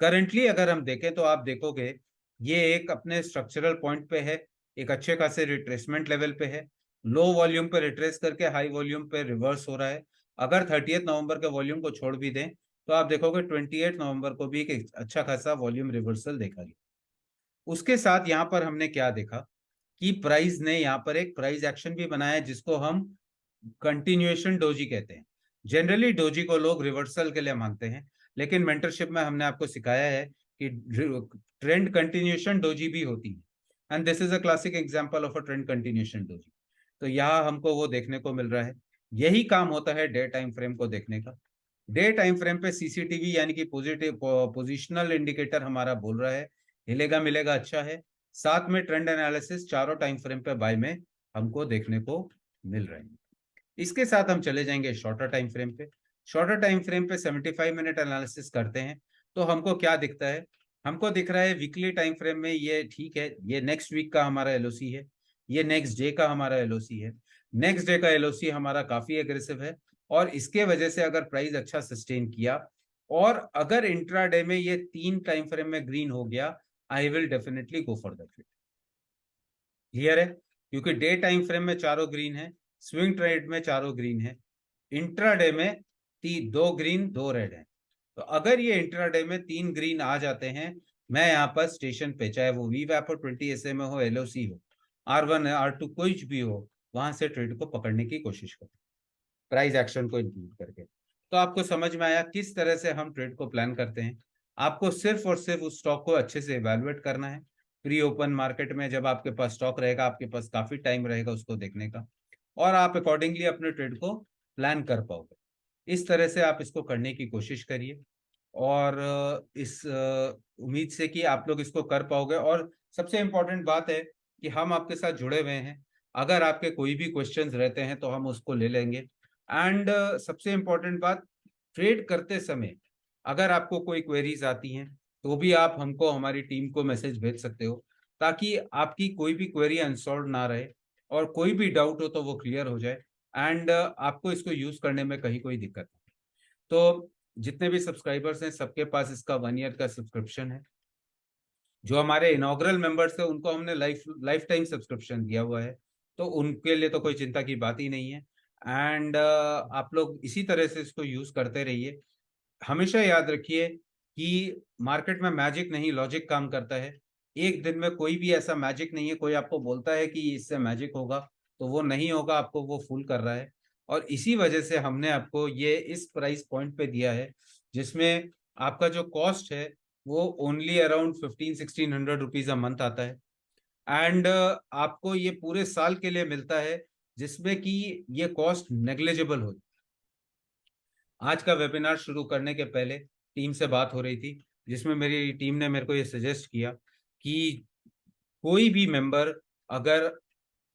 करंटली अगर हम देखें तो आप देखोगे ये एक अपने स्ट्रक्चरल पॉइंट पे है, एक अच्छे खासे रिट्रेसमेंट लेवल पे है. लो वॉल्यूम पे रिट्रेस करके हाई वॉल्यूम पे रिवर्स हो रहा है. अगर 30th नवंबर के वॉल्यूम को छोड़ भी दें तो आप देखोगे 28 नवंबर को भी एक अच्छा खासा वॉल्यूम रिवर्सल देखा गया. उसके साथ यहाँ पर हमने क्या देखा कि प्राइस ने यहाँ पर एक प्राइस एक्शन भी बनाया जिसको हम कंटिन्यूएशन डोजी कहते हैं. जनरली डोजी को लोग रिवर्सल के लिए मानते हैं, लेकिन मेंटरशिप में हमने आपको सिखाया है कि ट्रेंड कंटिन्यूएशन डोजी भी होती है, and this is a classic example of a trend continuation doji. तो यहाँ हमको वो देखने को मिल रहा है. यही काम होता है डे टाइम फ्रेम को देखने का. डे टाइम फ्रेम पे सीसीटीवी यानी कि पॉजिटिव पोजिशनल इंडिकेटर हमारा बोल रहा है हिलेगा मिलेगा अच्छा है. साथ में ट्रेंड एनालिसिस चारों टाइम फ्रेम पे बाय में हमको देखने को मिल रहे हैं. इसके साथ हम चले जाएंगे शॉर्टर टाइम फ्रेम पे. शॉर्टर टाइम फ्रेम पे 75 मिनट एनालिसिस करते हैं तो हमको क्या दिखता है? हमको दिख रहा है वीकली टाइम फ्रेम में ये ठीक है, ये नेक्स्ट वीक का हमारा एलओसी है, ये नेक्स्ट डे का हमारा एलओसी है. नेक्स्ट डे का एलओसी हमारा काफी एग्रेसिव है, और इसके वजह से अगर प्राइस अच्छा सस्टेन किया और अगर इंट्राडे में ये 3 टाइम फ्रेम में ग्रीन हो गया I will definitely go for the trade. Clear है? क्योंकि डे टाइम फ्रेम में चारों ग्रीन है, स्विंग ट्रेड में चारों ग्रीन है, इंट्राडे में 2 ग्रीन 2 रेड है। तो अगर ये इंट्राडे में 3 ग्रीन आ जाते हैं, मैं यहाँ पर स्टेशन पे, चाहे वो VWAP 20 SMA हो, LOC हो, R1 है, R2 कुछ भी हो, वहां से ट्रेड को पकड़ने की कोशिश करो, प्राइस एक्शन को इंक्लूड करके। तो आपको समझ में आया किस तरह से हम ट्रेड को प्लान करते हैं। आपको सिर्फ और सिर्फ उस स्टॉक को अच्छे से इवेलुएट करना है। प्री ओपन मार्केट में जब आपके पास स्टॉक रहेगा, आपके पास काफी टाइम रहेगा उसको देखने का, और आप अकॉर्डिंगली अपने ट्रेड को प्लान कर पाओगे। इस तरह से आप इसको करने की कोशिश करिए, और इस उम्मीद से कि आप लोग इसको कर पाओगे। और सबसे इम्पोर्टेंट बात है कि हम आपके साथ जुड़े हुए हैं, अगर आपके कोई भी क्वेश्चंस रहते हैं तो हम उसको ले लेंगे। एंड सबसे इम्पोर्टेंट बात, ट्रेड करते समय अगर आपको कोई क्वेरीज आती हैं तो भी आप हमको, हमारी टीम को मैसेज भेज सकते हो, ताकि आपकी कोई भी क्वेरी अनसॉल्व ना रहे, और कोई भी डाउट हो तो वो क्लियर हो जाए, एंड आपको इसको यूज करने में कहीं कोई दिक्कत नहीं। तो जितने भी सब्सक्राइबर्स हैं सबके पास इसका 1 ईयर का सब्सक्रिप्शन है। जो हमारे इनॉग्रल मेंबर्स हैं उनको हमने लाइफ टाइम सब्सक्रिप्शन दिया हुआ है, तो उनके लिए तो कोई चिंता की बात ही नहीं है। एंड आप लोग इसी तरह से इसको यूज करते रहिए। हमेशा याद रखिए कि मार्केट में मैजिक नहीं, लॉजिक काम करता है। एक दिन में कोई भी ऐसा मैजिक नहीं है, कोई आपको बोलता है कि इससे मैजिक होगा तो वो नहीं होगा, आपको वो फूल कर रहा है। और इसी वजह से हमने आपको ये इस प्राइस पॉइंट पे दिया है, जिसमें आपका जो कॉस्ट है वो only around 1500-1600 rupees a month आता है। एंड आपको ये पूरे साल के लिए मिलता है, जिसमें कि ये कॉस्ट नेग्लिजिबल हो। आज का वेबिनार शुरू करने के पहले टीम से बात हो रही थी, जिसमें मेरी टीम ने मेरे को ये सजेस्ट किया कि कोई भी मेंबर, अगर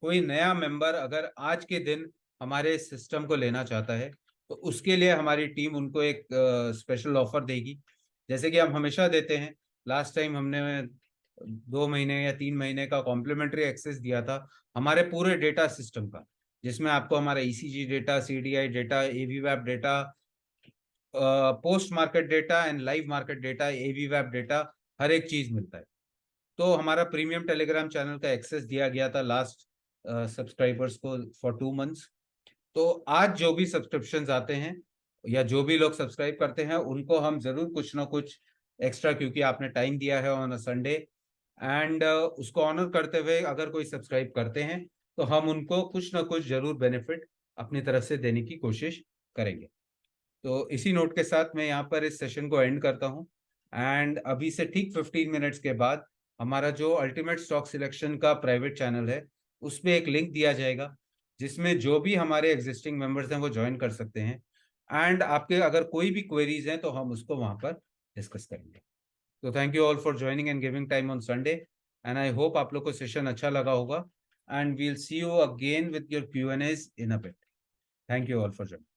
कोई नया मेंबर अगर आज के दिन हमारे सिस्टम को लेना चाहता है तो उसके लिए हमारी टीम उनको एक स्पेशल ऑफर देगी, जैसे कि हम हमेशा देते हैं। लास्ट टाइम हमने 2 महीने या 3 महीने का कॉम्प्लीमेंट्री एक्सेस दिया था हमारे पूरे डेटा सिस्टम का, जिसमें आपको हमारा ECG data, CDI data, AVWAP data, post market data and live market data, AVWAP data, हर एक चीज मिलता है। तो हमारा प्रीमियम टेलीग्राम चैनल का एक्सेस दिया गया था लास्ट सब्सक्राइबर्स को फॉर 2 मंथ्स। तो आज जो भी सब्सक्रिप्शंस आते हैं या जो भी लोग सब्सक्राइब करते हैं, उनको हम जरूर कुछ ना कुछ एक्स्ट्रा, क्योंकि आपने टाइम दिया है ऑन अ संडे, एंड उसको ऑनर करते हुए अगर कोई सब्सक्राइब करते हैं तो हम उनको कुछ ना कुछ जरूर बेनिफिट अपनी तरफ से देने की कोशिश करेंगे। तो इसी नोट के साथ मैं यहाँ पर इस सेशन को एंड करता हूँ। एंड अभी से ठीक 15 मिनट्स के बाद हमारा जो अल्टीमेट स्टॉक सिलेक्शन का प्राइवेट चैनल है, उसमें एक लिंक दिया जाएगा, जिसमें जो भी हमारे एग्जिस्टिंग मेंबर्स हैं वो ज्वाइन कर सकते हैं। एंड आपके अगर कोई भी क्वेरीज हैं तो हम उसको वहां पर डिस्कस करेंगे। तो thank you all for joining and giving time on Sunday, and I hope आप लोग को सेशन अच्छा लगा होगा, and we'll see you again with your Q&As in a bit. Thank you all for joining.